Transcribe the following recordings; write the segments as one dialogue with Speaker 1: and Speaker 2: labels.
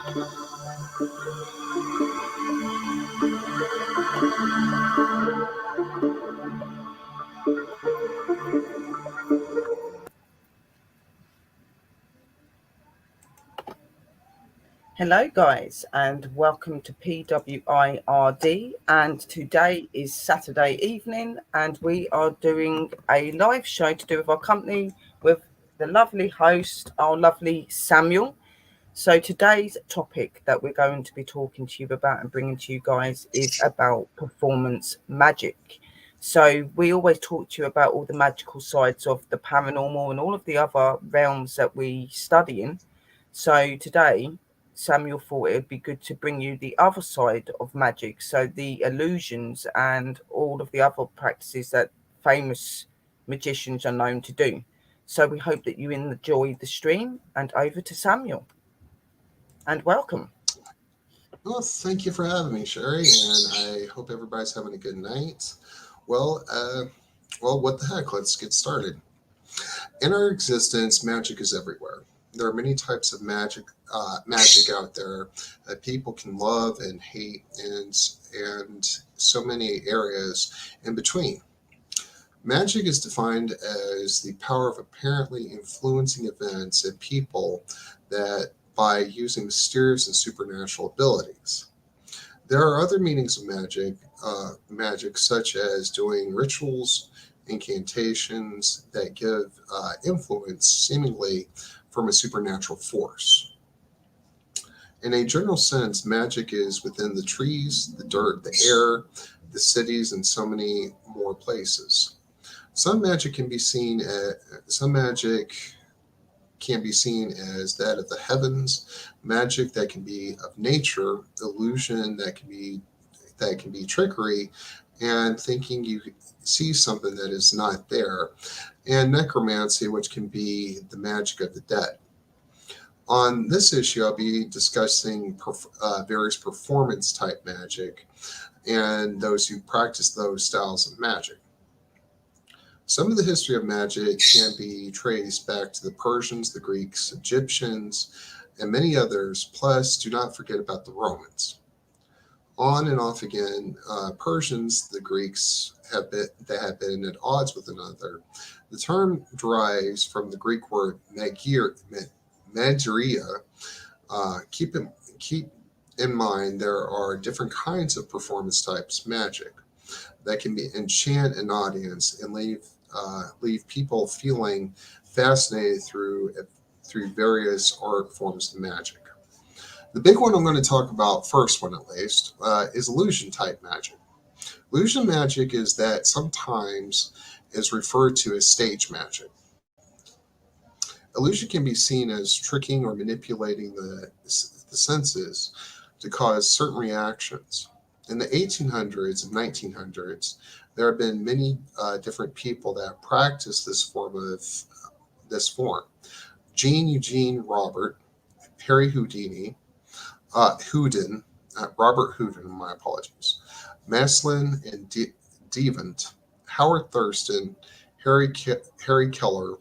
Speaker 1: Hello, guys, and welcome to PWIRD. And today is Saturday evening, and we are doing a live show to do with our company with the lovely host, our lovely Samuel. So, today's topic that we're going to be talking to you about and bringing to you guys is about performance magic. So, we always talk to you about all the magical sides of the paranormal and all of the other realms that we study in. So today, Samuel thought it would be good to bring you the other side of magic, so the illusions and all of the other practices that famous magicians are known to do. So we hope that you enjoy the stream, and over to Samuel. And welcome.
Speaker 2: Well, thank you for having me, Sherry, and I hope everybody's having a good night. Well, what the heck? Let's get started. In our existence, magic is everywhere. There are many types of magic out there that people can love and hate, and so many areas in between. Magic is defined as the power of apparently influencing events and people that by using mysterious and supernatural abilities. There are other meanings of magic such as doing rituals, incantations that give influence seemingly from a supernatural force. In a general sense, magic is within the trees, the dirt, the air, the cities, and so many more places. Some magic can be seen at some magic can be seen as that of the heavens, magic that can be of nature, illusion that can be trickery, and thinking you see something that is not there, and necromancy, which can be the magic of the dead. On this issue, I'll be discussing various performance type magic and those who practice those styles of magic. Some of the history of magic can be traced back to the Persians, the Greeks, Egyptians, and many others. Plus, do not forget about the Romans. On and off again, Persians, the Greeks have been at odds with another. The term derives from the Greek word magiria. Keep in mind there are different kinds of performance types magic that can be enchant an audience and leave people feeling fascinated through various art forms of magic. The big one I'm going to talk about, first one at least, is illusion type magic. Illusion magic is that sometimes is referred to as stage magic. Illusion can be seen as tricking or manipulating the senses to cause certain reactions. In the 1800s and 1900s, there have been many different people that practice this form. Jean Eugene Robert, Harry Houdin, Robert Houdin, my apologies, Maslin and Devant, Howard Thurston, Harry Keller,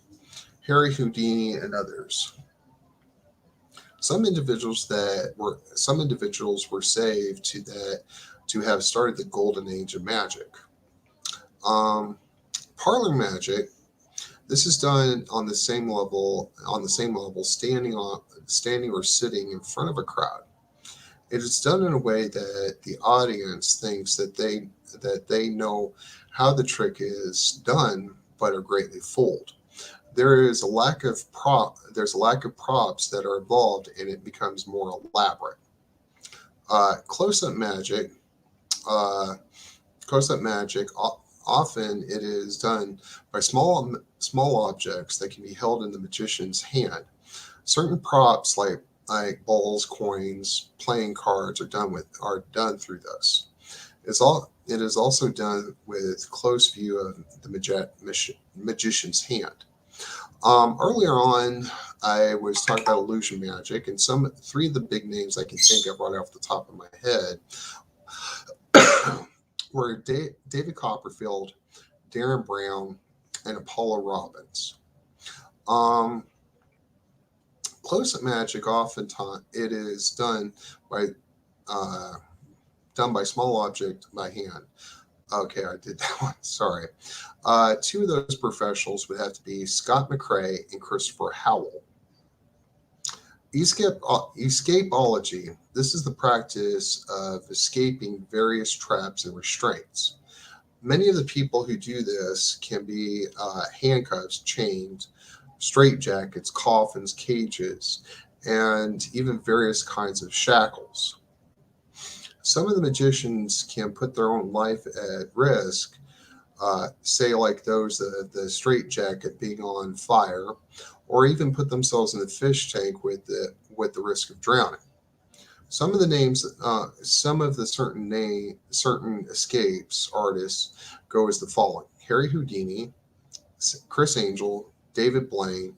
Speaker 2: Harry Houdini, and others. Some individuals were saved to have started the golden age of magic. Um, Parlor magic. This is done on the same level, standing or sitting in front of a crowd. It is done in a way that the audience thinks that they know how the trick is done, but are greatly fooled. There's a lack of props that are involved, and it becomes more elaborate. Close-up magic. Uh, Close-up magic. Often it is done by small objects that can be held in the magician's hand. Certain props like balls, coins, playing cards are done through this. It is also done with close view of the magician's hand. Earlier on, I was talking about illusion magic, and some three of the big names I can think of right off the top of my head were David Copperfield, Darren Brown, and Apollo Robbins. Um, Close-up magic, oftentimes it is by uh, done by small object by hand. Okay, I did that one. Sorry. Two of those professionals would have to be Scott McCrae and Christopher Howell. Escapology. This is the practice of escaping various traps and restraints. Many of the people who do this can be handcuffs, chained, straitjackets, coffins, cages, and even various kinds of shackles. Some of the magicians can put their own life at risk, say like those the straitjacket being on fire, or even put themselves in the fish tank with the risk of drowning. Some of the names, some of the certain escapes artists go as the following: Harry Houdini, Chris Angel, David Blaine,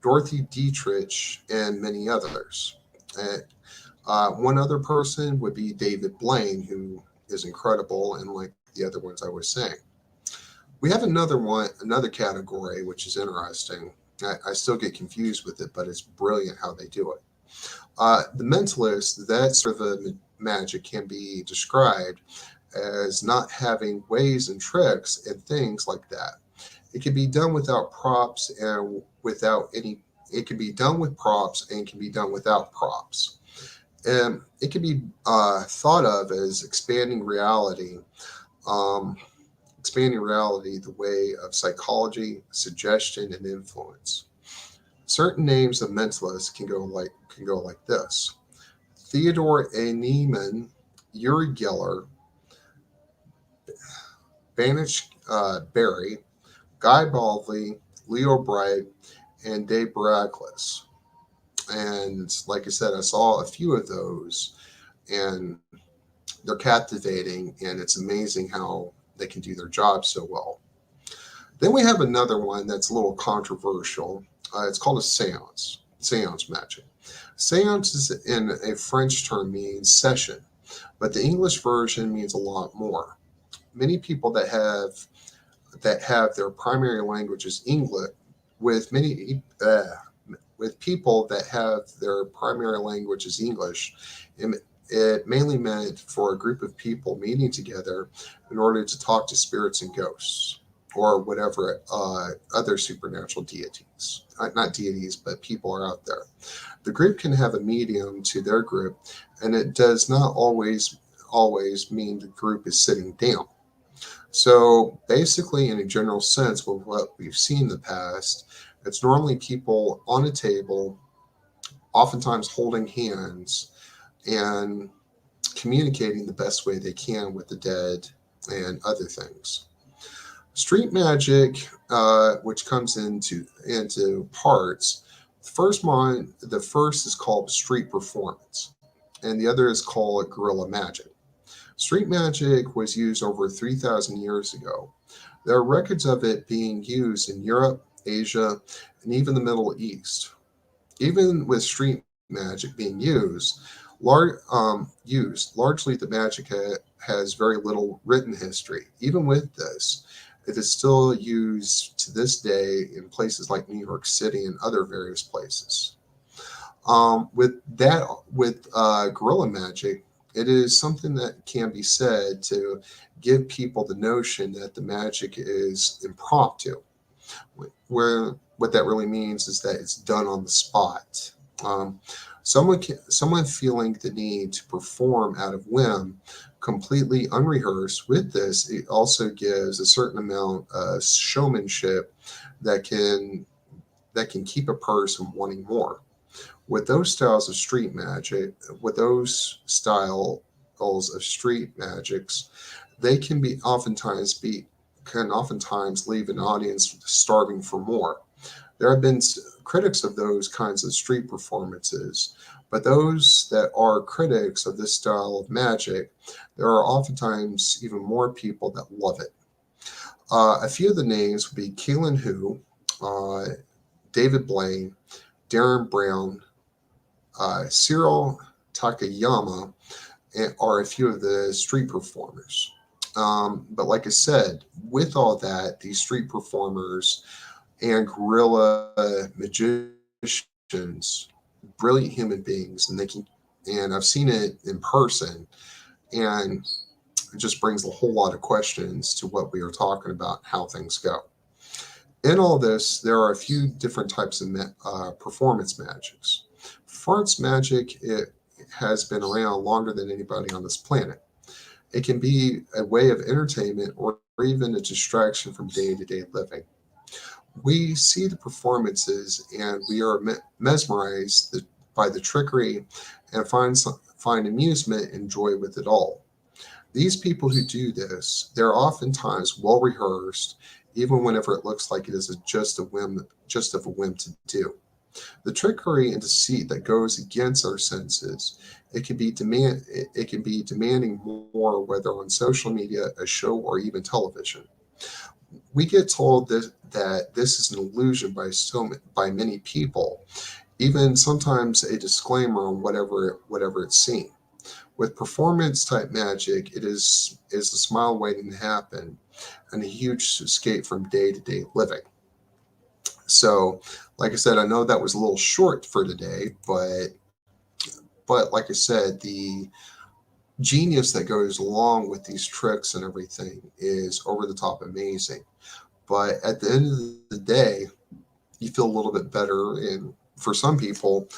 Speaker 2: Dorothy Dietrich, and many others. And, one other person would be David Blaine, who is incredible, and like the other ones I was saying. We have another category, which is interesting. I still get confused with it, but it's brilliant how they do it. The mentalist, that sort of a magic can be described as not having ways and tricks and things like that. It can be done without props and without any. It can be done with props and can be done without props. And it can be thought of as um, expanding reality the way of psychology, suggestion, and influence. Certain names of mentalists can go like this: Theodore A. Neiman, Uri Geller, Banish Berry, Guy Baldley, Leo Bright, and Dave Baracus. And like I said, I saw a few of those, and they're captivating, and it's amazing how they can do their job so well. Then we have another one that's a little controversial. It's called a seance magic. Seance is in a French term means session, but the English version means a lot more. Many people that have their primary language is English, with many with people that have their primary language is English, it mainly meant for a group of people meeting together in order to talk to spirits and ghosts or whatever other supernatural deities. Not deities, but people are out there. The group can have a medium to their group, and it does not always mean the group is sitting down. So basically, in a general sense, with what we've seen in the past, it's normally people on a table, oftentimes holding hands and communicating the best way they can with the dead and other things. Street magic, which comes into parts. The first is called street performance, and the other is called guerrilla magic. Street magic was used over 3,000 years ago. There are records of it being used in Europe, Asia, and even the Middle East. Even with street magic being largely the magic has very little written history. Even with this, it is still used to this day in places like New York City and other various places. With guerrilla magic, it is something that can be said to give people the notion that the magic is impromptu. Where what that really means is that it's done on the spot. Um, someone feeling the need to perform out of whim, completely unrehearsed. With this, it also gives a certain amount of showmanship that can keep a person wanting more. With those styles of street magic, with those styles of street magics, they can oftentimes leave an audience starving for more. There have been critics of those kinds of street performances, but those that are critics of this style of magic, there are oftentimes even more people that love it. A few of the names would be Keelan Hu, uh, David Blaine, Darren Brown, Cyril Takayama, are a few of the street performers. But like I said, with all that, these street performers and guerrilla magicians brilliant human beings, and I've seen it in person, and it just brings a whole lot of questions to what we are talking about, how things go. In all this, there are a few different types of performance magics. Performance magic, it has been around longer than anybody on this planet. It can be a way of entertainment or even a distraction from day to day living. We see the performances and we are mesmerized by the trickery and find amusement and joy with it all. These people who do this, they're oftentimes well rehearsed, even whenever it looks like it is just of a whim to do. The trickery and deceit that goes against our senses, it can be demanding more, whether on social media, a show, or even television. We get told that this is an illusion by many people, even sometimes a disclaimer on whatever it's seen. With performance type magic, it is a smile waiting to happen and a huge escape from day to day living. So, like I said, I know that was a little short for today, but like I said, the genius that goes along with these tricks and everything is over the top amazing. But at the end of the day, you feel a little bit better, and for some people,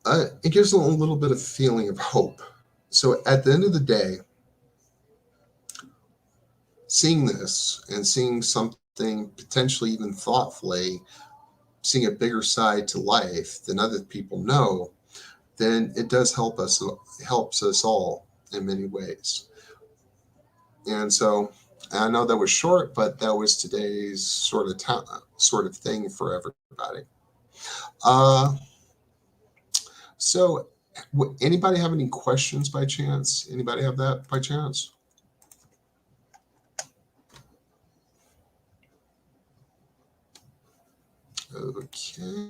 Speaker 2: it gives them a little bit of feeling of hope. So at the end of the day, seeing this and seeing something potentially even thoughtfully, seeing a bigger side to life than other people know, then it does helps us all in many ways. And so I know that was short, but that was today's sort of thing for everybody. Uh, so, anybody have any questions by chance? Anybody have that by chance? Okay.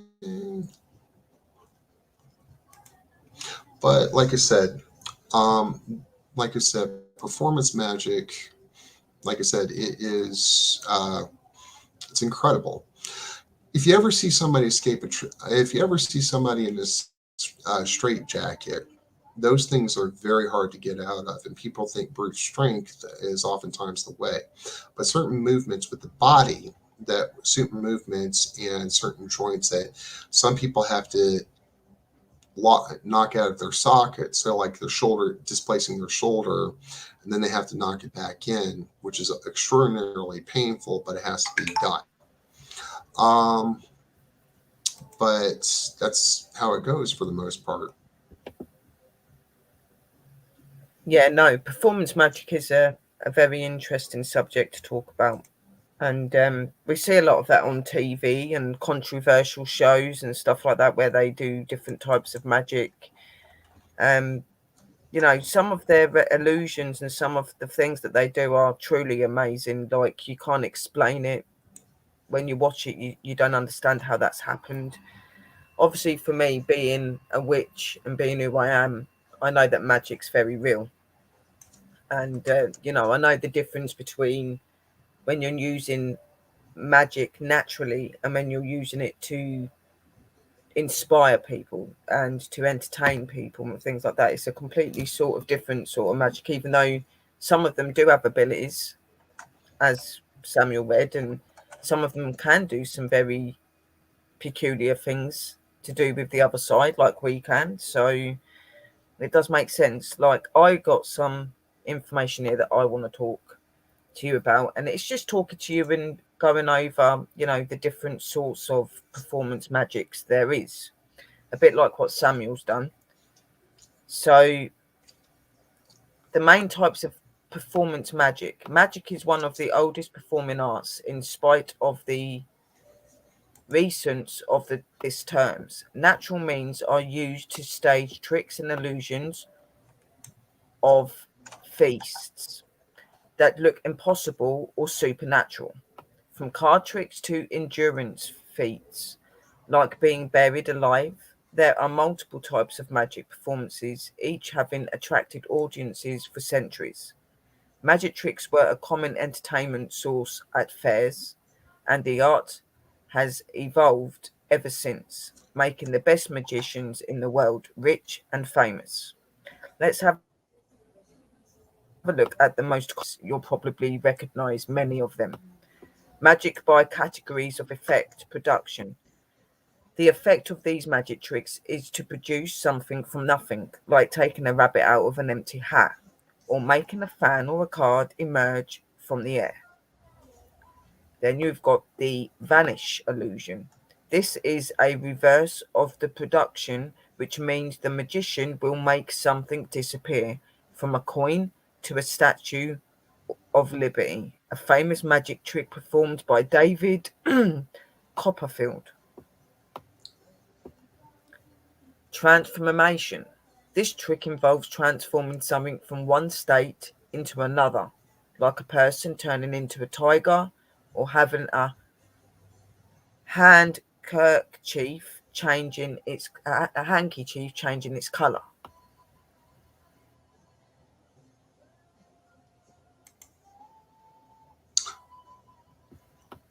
Speaker 2: But um, like I said, performance magic. Like I said, it's incredible. If you ever see somebody in this straight jacket, those things are very hard to get out of, and people think brute strength is oftentimes the way. But certain movements with the body, that certain movements and certain joints that some people have to knock out of their socket, so like their shoulder, displacing their shoulder, and then they have to knock it back in, which is extraordinarily painful, but it has to be done. Um, but that's how it goes for the most part.
Speaker 1: Yeah, no, performance magic is a very interesting subject to talk about. And we see a lot of that on TV and controversial shows and stuff like that, where they do different types of magic. Um, some of their illusions and some of the things that they do are truly amazing. Like, you can't explain it. When you watch it, you don't understand how that's happened. Obviously, for me, being a witch and being who I am, I know that magic's very real. And, I know the difference between when you're using magic naturally and when you're using it to inspire people and to entertain people and things like that. It's a completely sort of different sort of magic, even though some of them do have abilities, as Samuel read, and some of them can do some very peculiar things to do with the other side, like we can. So it does make sense. Like, I got some information here that I want to talk to you about, and it's just talking to you and going over, the different sorts of performance magics there is, a bit like what Samuel's done. So the main types of performance magic is one of the oldest performing arts, in spite of the recence of this terms. Natural means are used to stage tricks and illusions of feasts that look impossible or supernatural, from card tricks to endurance feats, like being buried alive. There are multiple types of magic performances, each having attracted audiences for centuries. Magic tricks were a common entertainment source at fairs, and the art has evolved ever since. making the best magicians in the world rich and famous. Let's have a look at the most you'll probably recognize many of them. Magic by categories of effect production. The effect of these magic tricks is to produce something from nothing, like taking a rabbit out of an empty hat, or making a fan or a card emerge from the air. Then you've got the vanish illusion. This is a reverse of the production, which means the magician will make something disappear, from a coin to a statue of liberty, a famous magic trick performed by David Copperfield. Transformation. This trick involves transforming something from one state into another, like a person turning into a tiger or having handkerchief a handkerchief changing its color.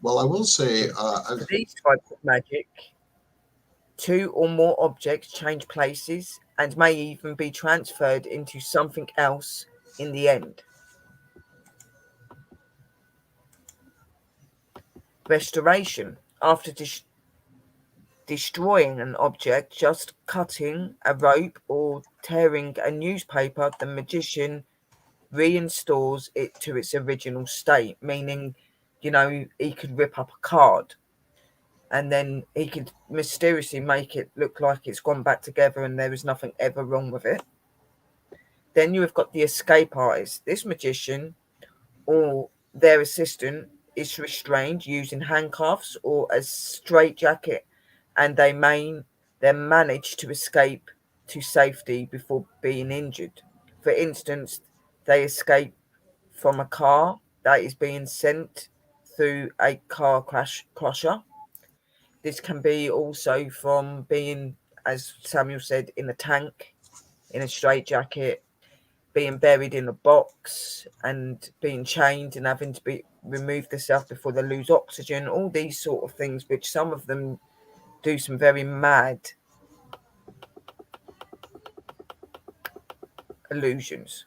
Speaker 2: Well, I will say,
Speaker 1: For these types of magic, two or more objects change places and may even be transferred into something else in the end. Restoration. After destroying an object, just cutting a rope or tearing a newspaper, the magician reinstores it to its original state, meaning, he could rip up a card and then he could mysteriously make it look like it's gone back together and there was nothing ever wrong with it. Then you have got the escape artist. This magician or their assistant is restrained using handcuffs or a straitjacket, and they manage to escape to safety before being injured. For instance, they escape from a car that is being sent through a car crusher. This can be also from being, as Samuel said, in a tank, in a straitjacket, being buried in a box and being chained and having to be remove themselves before they lose oxygen, all these sort of things, which some of them do some very mad illusions.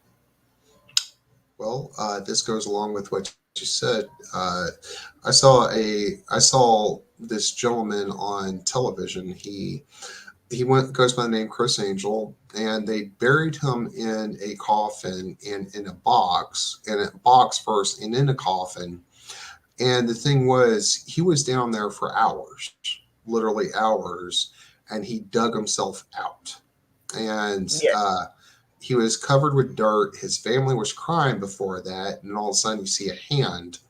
Speaker 2: well, this goes along with what you said. I saw this gentleman on television. He goes by the name Chris Angel, and they buried him in a coffin and in a box first, and in a coffin. And the thing was, he was down there for hours, literally hours, and he dug himself out. And
Speaker 1: Yeah,
Speaker 2: he was covered with dirt. His family was crying before that, and all of a sudden you see a hand,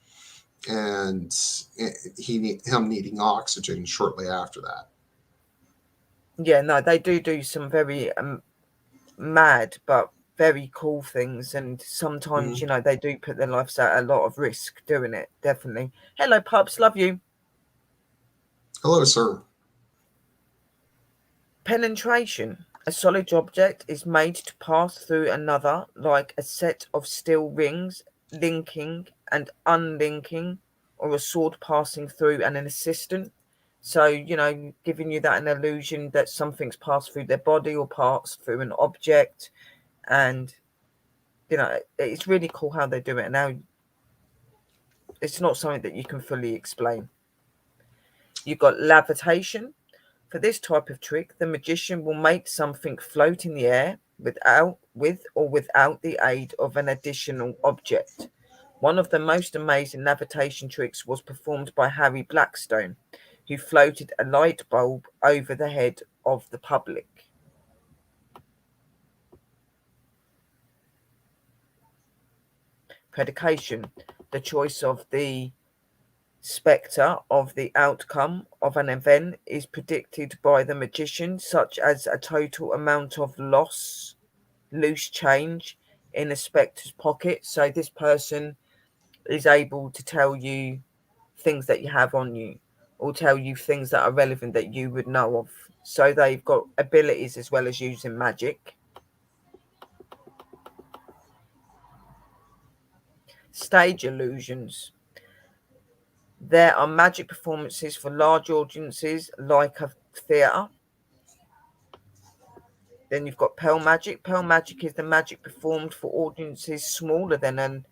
Speaker 2: and him needing oxygen shortly after that.
Speaker 1: yeah, no, they do some very mad but very cool things, and sometimes
Speaker 2: Mhm.
Speaker 1: they do put their lives at a lot of risk doing it. Definitely. Hello, pups, love you.
Speaker 2: Hello, sir.
Speaker 1: Penetration. A solid object is made to pass through another, like a set of steel rings linking and unlinking, or a sword passing through an assistant. So, giving you that an illusion that something's passed through their body or passed through an object. And, it's really cool how they do it. Now, it's not something that you can fully explain. You've got levitation. For this type of trick, the magician will make something float in the air with or without the aid of an additional object. One of the most amazing levitation tricks was performed by Harry Blackstone, who floated a light bulb over the head of the public. Predication. The choice of the spectre of the outcome of an event is predicted by the magician, such as a total amount of loose change in a spectre's pocket. So this person is able to tell you things that you have on you, or tell you things that are relevant that you would know of. So they've got abilities as well as using magic. Stage illusions. There are magic performances for large audiences, like a theatre, Then you've got Pearl Magic. Pearl Magic is the magic performed for audiences smaller than an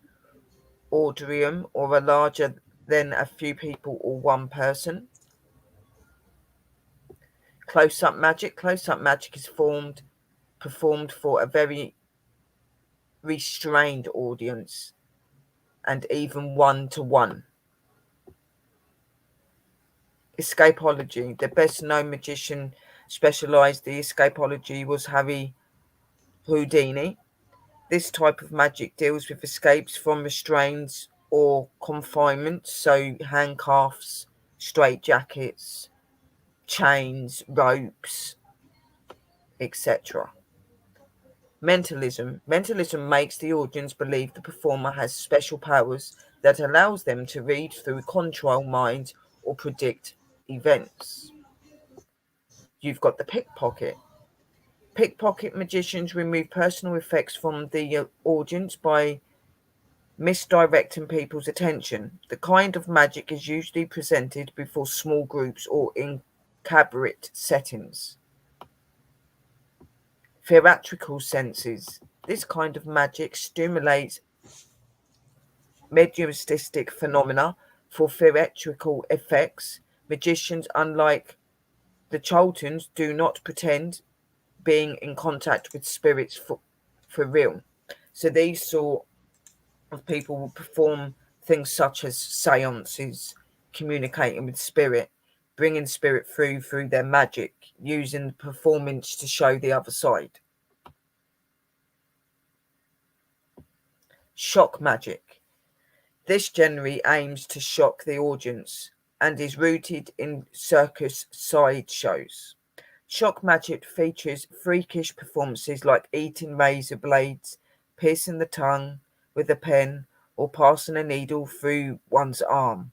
Speaker 1: auditorium or a larger than a few people or one person. Close-up magic. Close-up magic is performed for a very restrained audience and even one-to-one. Escapology. The best-known magician specialised in escapology was Harry Houdini. This type of magic deals with escapes from restraints or confinement, so handcuffs, straitjackets, chains, ropes, etc. Mentalism. Mentalism makes the audience believe the performer has special powers that allows them to read through, control minds, or predict events. You've got the pickpocket. Pickpocket magicians remove personal effects from the audience by misdirecting people's attention. The kind of magic is usually presented before small groups or in cabaret settings. Theatrical senses. This kind of magic stimulates mediumistic phenomena for theatrical effects. Magicians, unlike the Choltons, do not pretend being in contact with spirits for real. So these sort of people will perform things such as seances, communicating with spirit, bringing spirit through their magic, using the performance to show the other side. Shock magic. This generally aims to shock the audience and is rooted in circus sideshows. Shock magic features freakish performances like eating razor blades, piercing the tongue with a pen, or passing a needle through one's arm,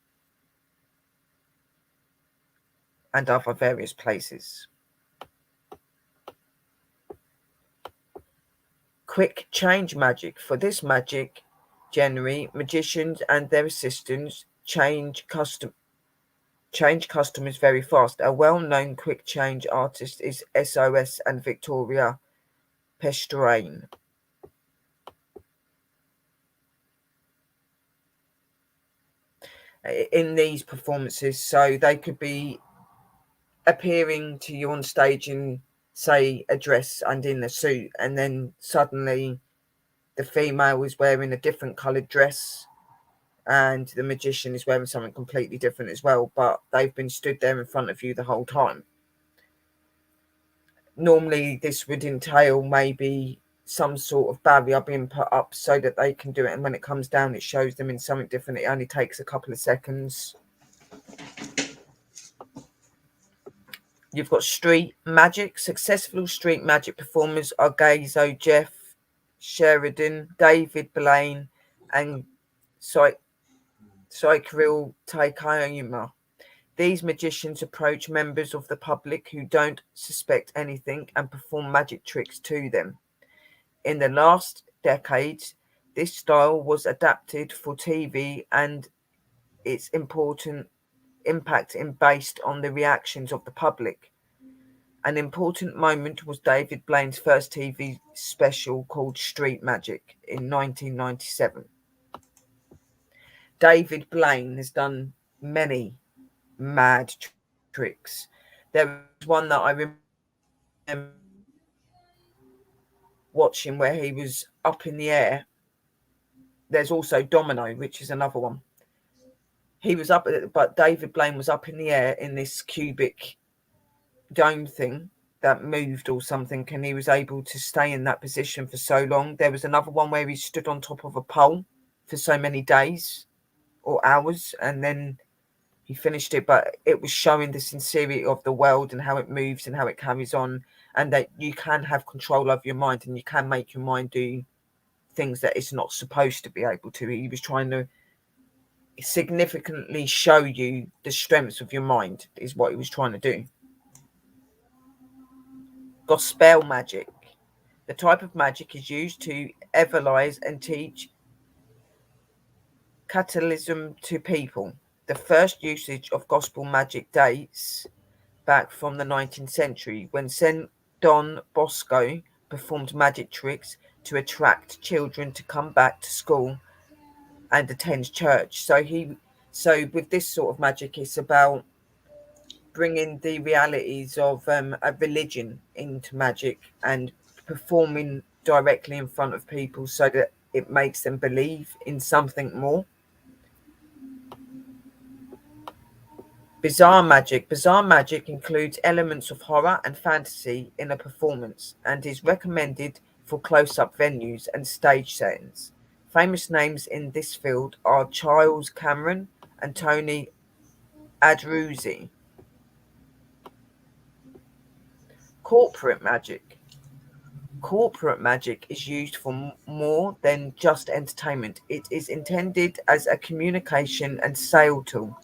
Speaker 1: and other various places. Quick change magic. For this magic, generally, magicians and their assistants change customers very fast. A well-known quick change artist is SOS and Victoria Pestrain. In these performances, so they could be appearing to you on stage in, say, a dress and in a suit, and then suddenly the female is wearing a different coloured dress and the magician is wearing something completely different as well, but they've been stood there in front of you the whole time. Normally this would entail maybe some sort of barrier being put up so that they can do it, and when it comes down it shows them in something different. It only takes a couple of seconds. You've got street magic. Successful street magic performers are Gazo, Jeff Sheridan, David Blaine, and Cyril Takayama. These magicians approach members of the public who don't suspect anything and perform magic tricks to them. In the last decades, this style was adapted for TV, and its important impact is based on the reactions of the public. An important moment was David Blaine's first TV special called Street Magic in 1997. David Blaine has done many mad tricks. There was one that I remember watching where he was up in the air. There's also Domino, which is another one. He was up, but David Blaine was up in the air in this cubic dome thing that moved or something, and he was able to stay in that position for so long. There was another one where he stood on top of a pole for so many days or hours, and then he finished it. But it was showing the sincerity of the world and how it moves and how it carries on, and that you can have control over your mind and you can make your mind do things that it's not supposed to be able to. He was trying to significantly show you the strengths of your mind, is what he was trying to do. Gospel magic. The type of magic is used to evangelize and teach Catholicism to people. The first usage of gospel magic dates back from the 19th century when St. Don Bosco performed magic tricks to attract children to come back to school and attend church. So with this sort of magic, it's about bringing the realities of a religion into magic and performing directly in front of people so that it makes them believe in something more. Bizarre magic includes elements of horror and fantasy in a performance and is recommended for close-up venues and stage settings. Famous names in this field are Charles Cameron and Tony Adruzzi. Corporate magic. Corporate magic is used for more than just entertainment. It is intended as a communication and sale tool.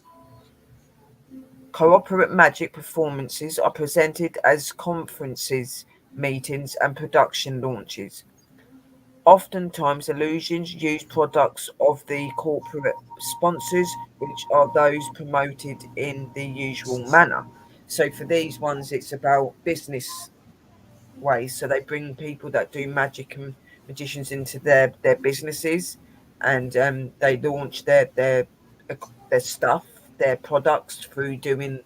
Speaker 1: Corporate magic performances are presented as conferences, meetings, and production launches. Oftentimes, illusions use products of the corporate sponsors, which are those promoted in the usual manner. So, for these ones, it's about business ways. So, they bring people that do magic and magicians into their businesses, and they launch their stuff, their products through doing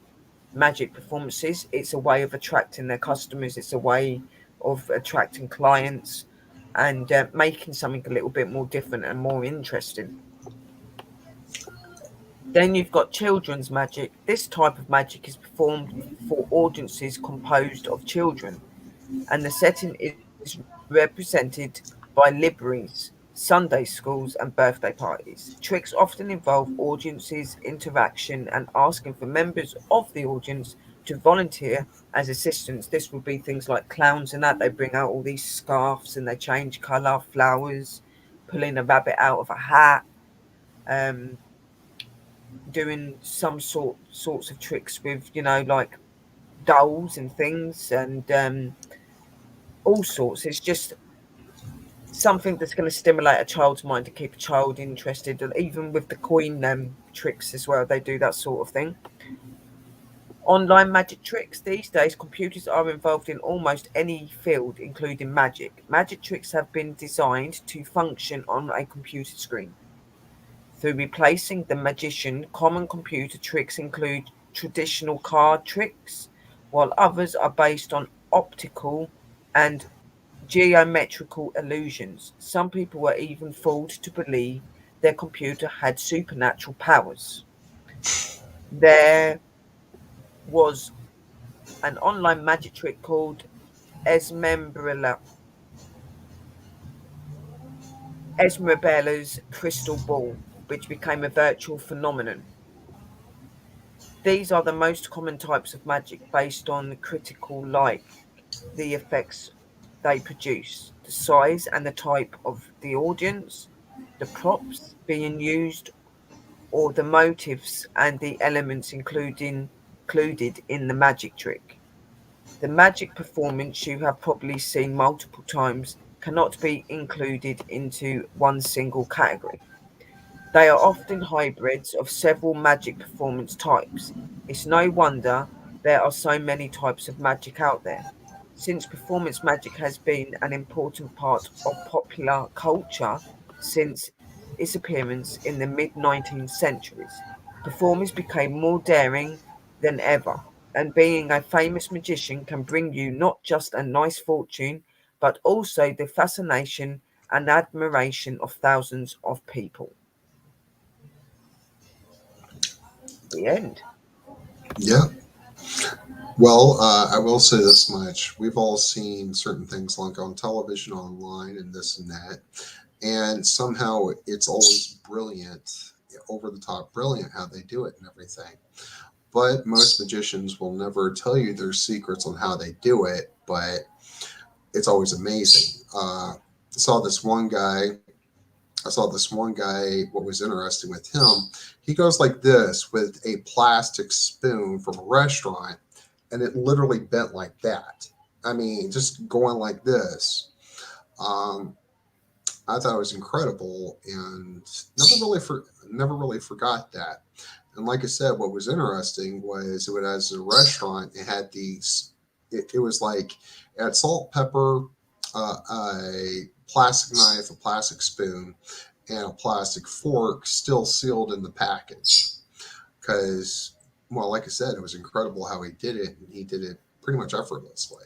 Speaker 1: magic performances. It's a way of attracting their customers. It's a way of attracting clients and making something a little bit more different and more interesting. Then you've got children's magic. This type of magic is performed for audiences composed of children, and the setting is represented by libraries, Sunday schools, and birthday parties. Tricks often involve audiences' interaction and asking for members of the audience to volunteer as assistants. This would be things like clowns and that. They bring out all these scarves and they change colour, flowers, pulling a rabbit out of a hat, um, doing some sorts of tricks with, like dolls and things and all sorts. It's just something that's going to stimulate a child's mind to keep a child interested. And even with the coin tricks as well, they do that sort of thing. Online magic tricks. These days, computers are involved in almost any field, including magic. Magic tricks have been designed to function on a computer screen. Through replacing the magician, common computer tricks include traditional card tricks, while others are based on optical and geometrical illusions. Some people were even fooled to believe their computer had supernatural powers. There was an online magic trick called Esmeralda, Esmerabella's crystal ball, which became a virtual phenomenon. These are the most common types of magic based on critical like the effects they produce, the size and the type of the audience, the props being used, or the motives and the elements included in the magic trick. The magic performance you have probably seen multiple times cannot be included into one single category. They are often hybrids of several magic performance types. It's no wonder there are so many types of magic out there. Since performance magic has been an important part of popular culture since its appearance in the mid 19th centuries, performers became more daring than ever, and being a famous magician can bring you not just a nice fortune, but also the fascination and admiration of thousands of people. The end.
Speaker 2: Yeah. Well, I will say this much. We've all seen certain things like on television, online, and this and that. And somehow it's always brilliant, over the top brilliant how they do it and everything. But most magicians will never tell you their secrets on how they do it, but it's always amazing. Saw this one guy. I saw this one guy. What was interesting with him, he goes like this with a plastic spoon from a restaurant, and it literally bent like that. I mean, just going like this. Um, I thought it was incredible, and never really forgot that. And like I said, what was interesting was it was as a restaurant. It had these. it was like it had salt, pepper, a plastic knife, a plastic spoon, and a plastic fork, still sealed in the package. Because, well, like I said, it was incredible how he did it, and he did it pretty much effortlessly.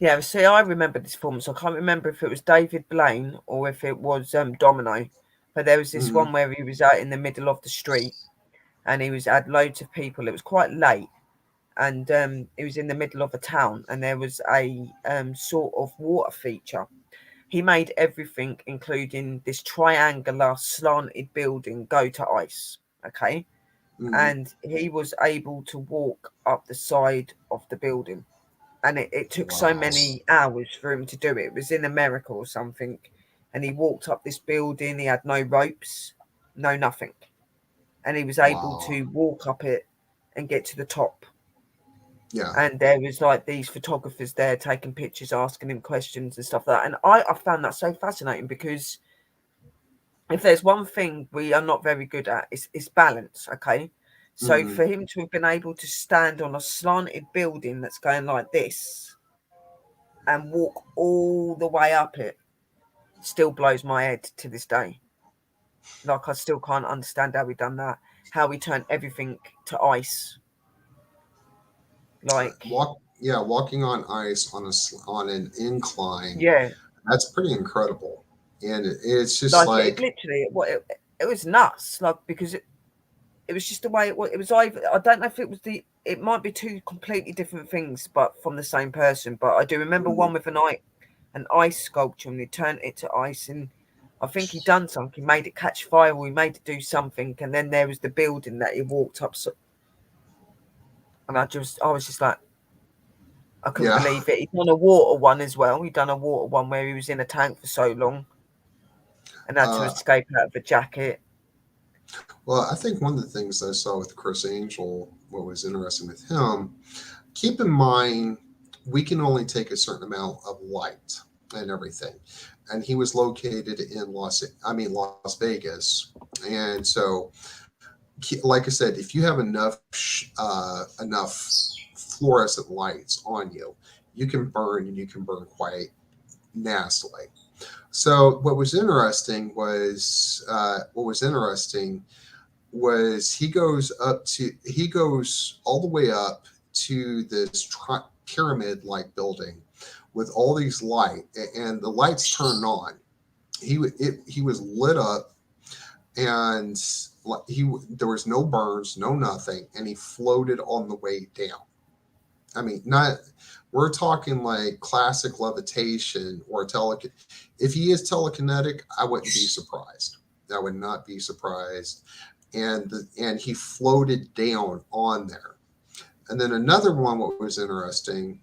Speaker 1: Yeah, see, I remember this film, so I can't remember if it was David Blaine or if it was Domino. But there was this
Speaker 2: Hmm.
Speaker 1: one where he was out in the middle of the street and he was had loads of people. It was quite late, and it was in the middle of a town, and there was a sort of water feature. He made everything, including this triangular slanted building, go to ice. Okay,
Speaker 2: Hmm.
Speaker 1: and he was able to walk up the side of the building, and it took so
Speaker 2: Wow.
Speaker 1: many hours for him to do it. It was in America or something, and he walked up this building. He had no ropes, no nothing, and he was able
Speaker 2: Wow.
Speaker 1: to walk up it and get to the top.
Speaker 2: Yeah.
Speaker 1: And there was like these photographers there taking pictures, asking him questions and stuff like that. And I found that so fascinating because if there's one thing we are not very good at, it's balance. Okay. So
Speaker 2: Hmm.
Speaker 1: for him to have been able to stand on a slanted building that's going like this and walk all the way up it still blows my head to this day. Like I still can't understand how he done that, how he turned everything to ice. Like,
Speaker 2: Yeah, walking on ice on on an incline.
Speaker 1: yeah,
Speaker 2: That's pretty incredible, and it's just
Speaker 1: like it
Speaker 2: like,
Speaker 1: literally, it was nuts. Like because it was just the way it was. It was either I don't know if it was it might be two completely different things, but from the same person. But I do remember
Speaker 2: mhm.
Speaker 1: one with an ice sculpture, and he turned it to ice, and I think he done something. He made it catch fire, or he made it do something, and then there was the building that he walked up. So, and I was just like, I couldn't
Speaker 2: Yeah.
Speaker 1: believe it. He done a water one as well. He done a water one where he was in a tank for so long and had to
Speaker 2: Uh,
Speaker 1: escape out of a jacket.
Speaker 2: well, I think one of the things I saw with Chris Angel, what was interesting with him, keep in mind we can only take a certain amount of light and everything, and he was located in Las Vegas, and so like I said, if you have enough fluorescent lights on you, you can burn, and you can burn quite nastily. So what was interesting was he goes all the way up to this pyramid like building with all these and the lights turned on. He was lit up, and there was no burns, no nothing, and he floated on the way down. I mean, not we're talking like classic levitation or if he is telekinetic, I wouldn't be surprised. I would not be surprised. And he floated down on there. And then another one, what was interesting,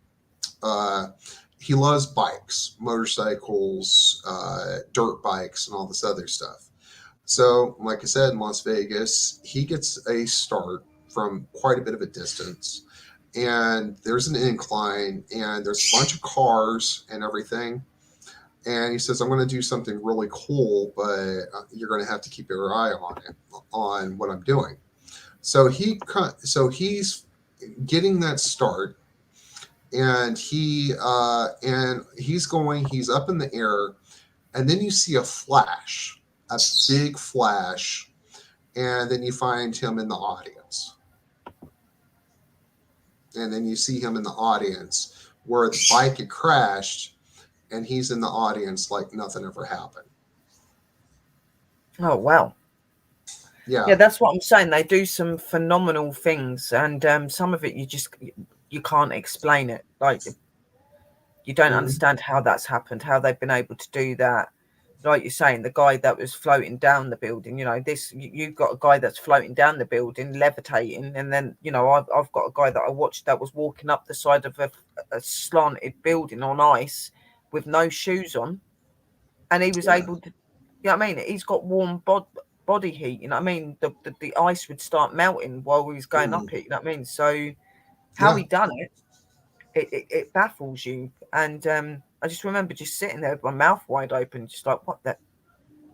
Speaker 2: uh, he loves bikes, motorcycles, dirt bikes, and all this other stuff. So, like I said, in Las Vegas, he gets a start from quite a bit of a distance. And there's an incline, and there's a bunch of cars and everything. And he says, I'm going to do something really cool, but you're going to have to keep your eye on it, on what I'm doing. So he's getting that start, and he's up in the air, and then you see a big flash, and then you find him in the audience, and then you see him in the audience where the bike had crashed, and he's in the audience like nothing ever happened.
Speaker 1: Oh wow. Yeah,
Speaker 2: Yeah.
Speaker 1: that's what I'm saying. They do some phenomenal things, and some of it you can't explain it. Like you don't
Speaker 2: Mhm.
Speaker 1: understand how that's happened, how they've been able to do that. Like you're saying, the guy that was floating down the building. You know, you've got a guy that's floating down the building, levitating, and then I've got a guy that I watched that was walking up the side of a slanted building on ice with no shoes on, and he was
Speaker 2: Yeah.
Speaker 1: able to. You know what I mean? He's got body heat. You know what I mean? The ice would start melting while he was going
Speaker 2: Mhm.
Speaker 1: up it. You know what I mean? So how
Speaker 2: Yeah.
Speaker 1: he done it baffles you. And I just remember just sitting there with my mouth wide open, just like, what the?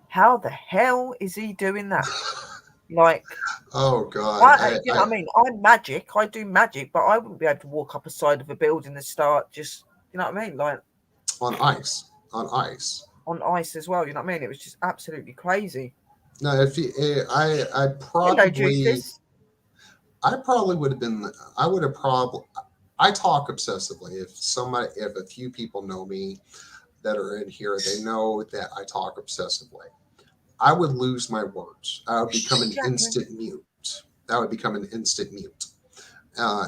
Speaker 1: How the hell is he doing that? Like,
Speaker 2: Oh God,
Speaker 1: You know what I mean? I'm magic. I do magic, but I wouldn't be able to walk up a side of a building and start just, you know what I mean? Like
Speaker 2: on ice, on ice.
Speaker 1: on ice as well. You know what I mean? It was just absolutely crazy.
Speaker 2: No, if you,
Speaker 1: Hello, Juices.
Speaker 2: I probably would have been, I would have probably, I talk obsessively. If a few people know me that are in here, they know that I talk obsessively. I would lose my words. I would become an
Speaker 1: Jacqueline.
Speaker 2: instant mute. I would become an instant mute.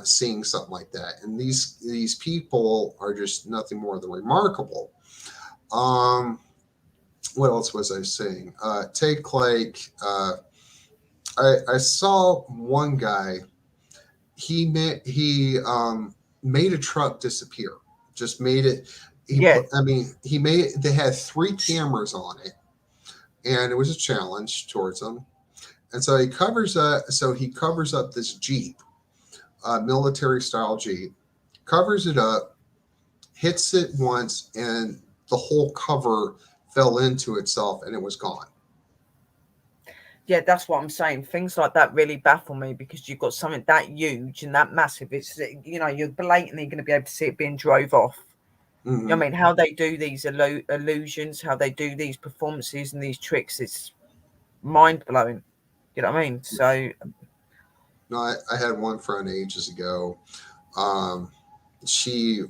Speaker 2: Seeing something like that, and these people are just nothing more than remarkable. Um, what else was I saying? Take like I saw one guy. He made a truck disappear. Just made it.
Speaker 1: Yeah,
Speaker 2: I mean, he made. They had three cameras on it, and it was a challenge towards him. And so he covers up this Jeep, military style Jeep, covers it up, hits it once, and the whole cover fell into itself, and it was gone.
Speaker 1: yeah, that's what I'm saying. Things like that really baffle me because you've got something that huge and that massive. It's, you know, you're blatantly going to be able to see it being drove off. You know
Speaker 2: Mm-hmm.
Speaker 1: what I mean? How they do these illusions, how they do these performances and these tricks, it's mind blowing. You know what I mean? So
Speaker 2: No, I had one friend ages ago. Um, she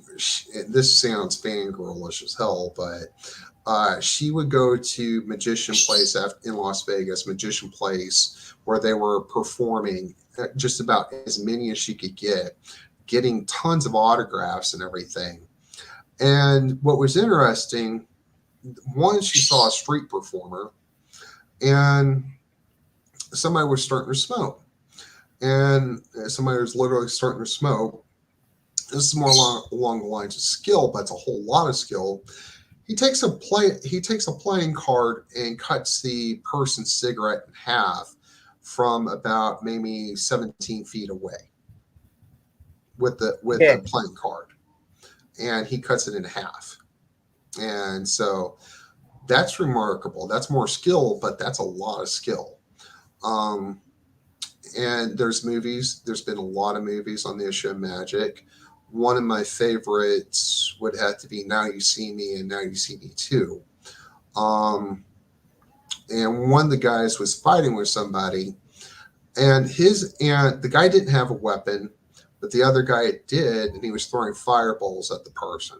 Speaker 2: this sounds fangirlish as hell, but she would go to Magician Place in Las Vegas, Magician Place, where they were performing just about as many as she could get, getting tons of autographs and everything. And what was interesting, one, she saw a street performer, and somebody was starting to smoke. And somebody was literally starting to smoke. This is more along the lines of skill, but it's a whole lot of skill. He takes a playing card and cuts the person's cigarette in half from about maybe 17 feet away with
Speaker 1: yeah,
Speaker 2: the playing card, and he cuts it in half. And so that's remarkable. That's more skill, but that's a lot of skill. Um, and there's been a lot of movies on the issue of magic. One of my favorites would have to be Now You See Me and Now You See Me Too. Um, and one of the guys was fighting with somebody, and the guy didn't have a weapon, but the other guy did, and he was throwing fireballs at the person.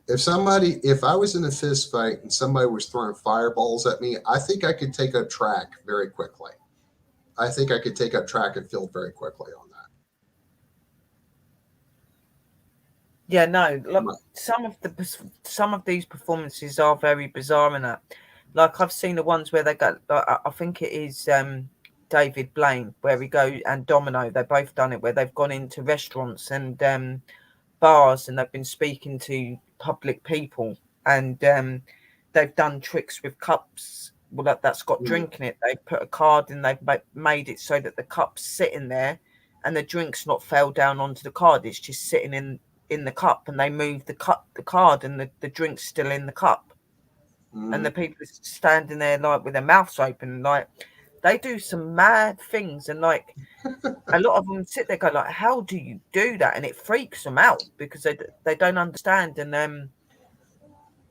Speaker 2: If I was in a fist fight and somebody was throwing fireballs at me, I think I could take a track very quickly. I think I could take up track and field very quickly on
Speaker 1: yeah. No, look,
Speaker 2: that.
Speaker 1: some of these performances are very bizarre in that. Like I've seen the ones where they go. Like, I think it is David Blaine where we go and Domino. They've both done it where they've gone into restaurants and bars and they've been speaking to public people and they've done tricks with cups. Well, that's got
Speaker 2: Mm,
Speaker 1: drink in it. They put a card and they've made it so that the cup's sitting there and the drink's not fell down onto the card. It's just sitting in the cup and they move the card and the drink's still in the cup. And
Speaker 2: mm,
Speaker 1: the people are standing there like with their mouths open, like they do some mad things and like a lot of them sit there go like, how do you do that? And it freaks them out because they don't understand. And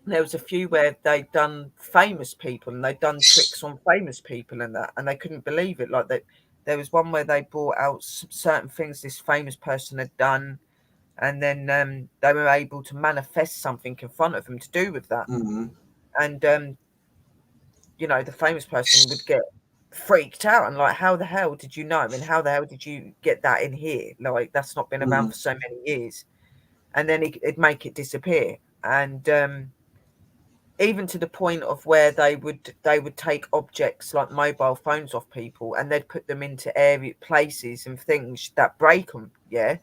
Speaker 1: there was a few where they'd done famous people and they'd done tricks on famous people and that, and they couldn't believe it. Like that, there was one where they brought out certain things this famous person had done, and then they were able to manifest something in front of them to do with that.
Speaker 2: mm,
Speaker 1: And you know, the famous person would get freaked out and like, how the hell did you know? I mean, how the hell did you get that in here? Like, that's not been around
Speaker 2: mm,
Speaker 1: for so many years. And then it'd make it disappear. And even to the point of where they would take objects like mobile phones off people and they'd put them into area places and things that break them. Yeah.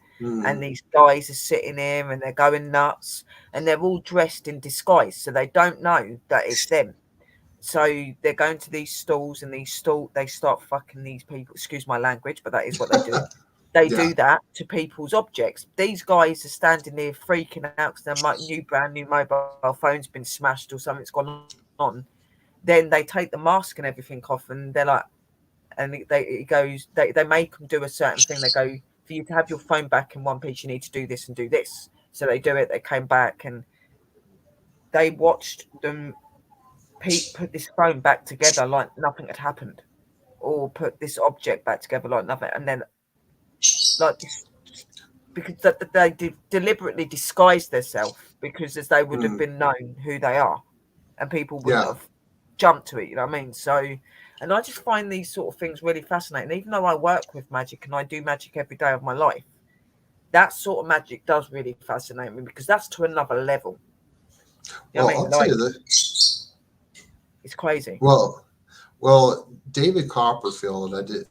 Speaker 1: And
Speaker 2: mm,
Speaker 1: these guys are sitting here and they're going nuts and they're all dressed in disguise. So they don't know that it's them. So they're going to these stalls and they start fucking these people. Excuse my language, but that is what they do. They
Speaker 2: yeah.
Speaker 1: do that to people's objects. These guys are standing there freaking out because their brand new mobile phone's been smashed or something's gone on. Then they take the mask and everything off, and they're like, and it goes, they make them do a certain thing. They go, for you to have your phone back in one piece, you need to do this and do this. So they do it. They came back and they watched them put this phone back together like nothing had happened, or put this object back together like nothing, and then like this, because they deliberately disguised themselves, because as they would have been known who they are, and people wouldn't
Speaker 2: Yeah.
Speaker 1: have jumped to it. You know what I mean? So, and I just find these sort of things really fascinating. Even though I work with magic and I do magic every day of my life, that sort of magic does really fascinate me, because that's to another level. You know
Speaker 2: Well,
Speaker 1: what I mean?
Speaker 2: I'll tell
Speaker 1: Like,
Speaker 2: you that.
Speaker 1: it's crazy.
Speaker 2: Well, David Copperfield, I did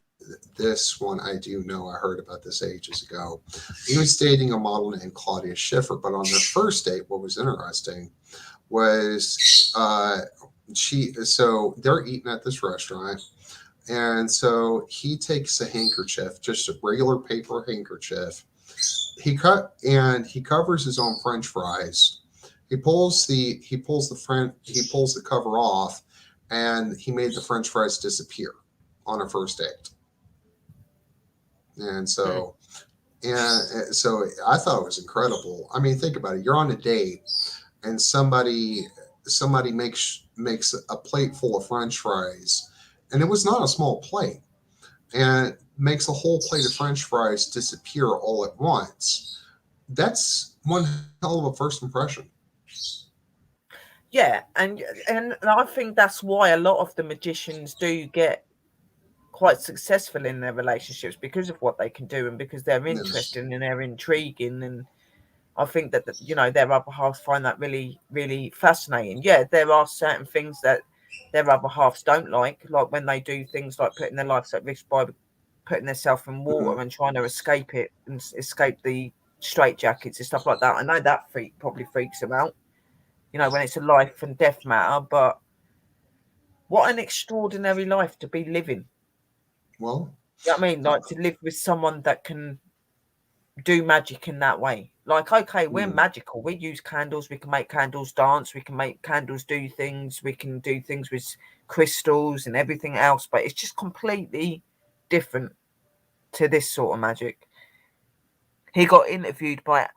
Speaker 2: this one. I do know. I heard about this ages ago. He was dating a model named Claudia Schiffer, but on their first date, what was interesting was so they're eating at this restaurant, and so he takes a handkerchief, just a regular paper handkerchief. He covers his own French fries. He pulls the cover off, and he made the French fries disappear on a first date. And
Speaker 1: Mm.
Speaker 2: so I thought it was incredible. I mean, think about it. You're on a date, and somebody makes a plate full of French fries, and it was not a small plate, and makes a whole plate of French fries disappear all at once. That's one hell of a first impression.
Speaker 1: Yeah, and I think that's why a lot of the magicians do get quite successful in their relationships, because of what they can do, and because they're
Speaker 2: Yes.
Speaker 1: interesting and they're intriguing. And I think that their other halves find that really, really fascinating. Yeah, there are certain things that their other halves don't like when they do things like putting their lives at risk by putting themselves in
Speaker 2: Mhm.
Speaker 1: water and trying to escape it and escape the straitjackets and stuff like that. I know that probably freaks them out, when it's a life and death matter. But what an extraordinary life to be living.
Speaker 2: Well,
Speaker 1: You know what I mean? Like, to live with someone that can do magic in that way. Like, okay, we're
Speaker 2: mhm.
Speaker 1: magical. We use candles. We can make candles dance. We can make candles do things. We can do things with crystals and everything else. But it's just completely different to this sort of magic. He got interviewed by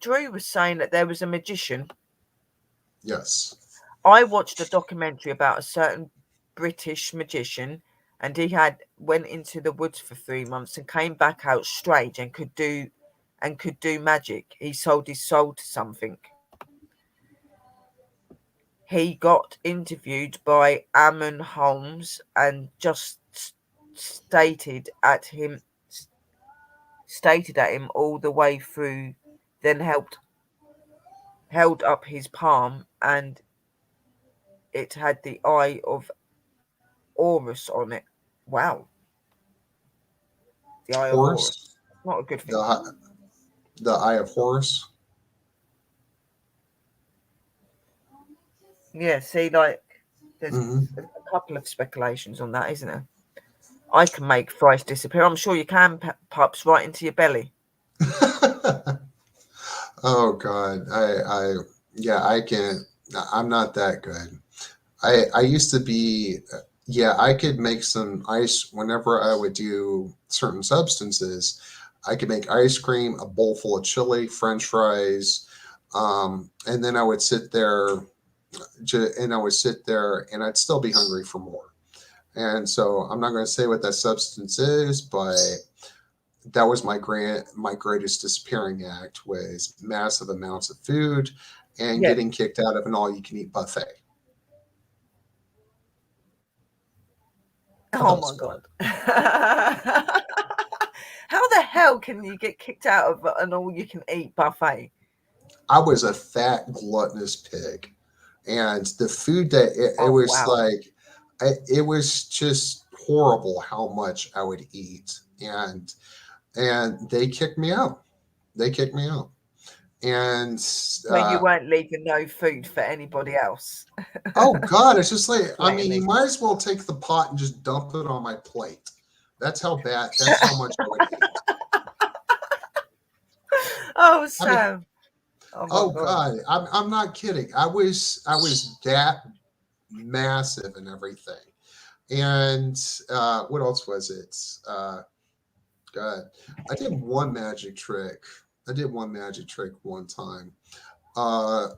Speaker 1: Drew was saying that there was a magician.
Speaker 2: Yes.
Speaker 1: I watched a documentary about a certain British magician, and he had went into the woods for 3 months and came back out strange and could do magic. He sold his soul to something. He got interviewed by Ammon Holmes and just stated at him all the way through, then held up his palm, and it had the eye of Horus on it. Wow, the eye of Horus.
Speaker 2: Horus,
Speaker 1: Not a good thing.
Speaker 2: the the Eye of Horus.
Speaker 1: Yeah, see, like, there's
Speaker 2: Hmm.
Speaker 1: a couple of speculations on that, isn't there? I can make fries disappear. I'm sure you can, pups, right into your belly.
Speaker 2: Oh God, yeah, I can't. I'm not that good. I used to be, yeah, I could make some ice whenever I would do certain substances. I could make ice cream, a bowl full of chili, French fries, and then I would sit there, and I'd still be hungry for more. And so I'm not going to say what that substance is, but that was my greatest disappearing act was massive amounts of food and
Speaker 1: Yeah.
Speaker 2: getting kicked out of an all you can eat buffet. I
Speaker 1: Oh
Speaker 2: thought it
Speaker 1: my
Speaker 2: was fun.
Speaker 1: god. How the hell can you get kicked out of an all-you-can-eat buffet?
Speaker 2: I was a fat gluttonous pig, and the food it
Speaker 1: Oh
Speaker 2: was
Speaker 1: wow.
Speaker 2: like it was just horrible how much I would eat, and they kicked me out. They kicked me out, and
Speaker 1: So you weren't leaving no food for anybody else.
Speaker 2: oh God, it's just like I mean, you
Speaker 1: Blatantly.
Speaker 2: might as well take the pot and just dump it on my plate. That's how bad. That's how much I would eat.
Speaker 1: Oh,
Speaker 2: I mean,
Speaker 1: Sam. Oh my
Speaker 2: oh
Speaker 1: god.
Speaker 2: God, I'm not kidding. I was that massive and everything. And what else was it? God, I did one magic trick. I did one magic trick one time. Uh,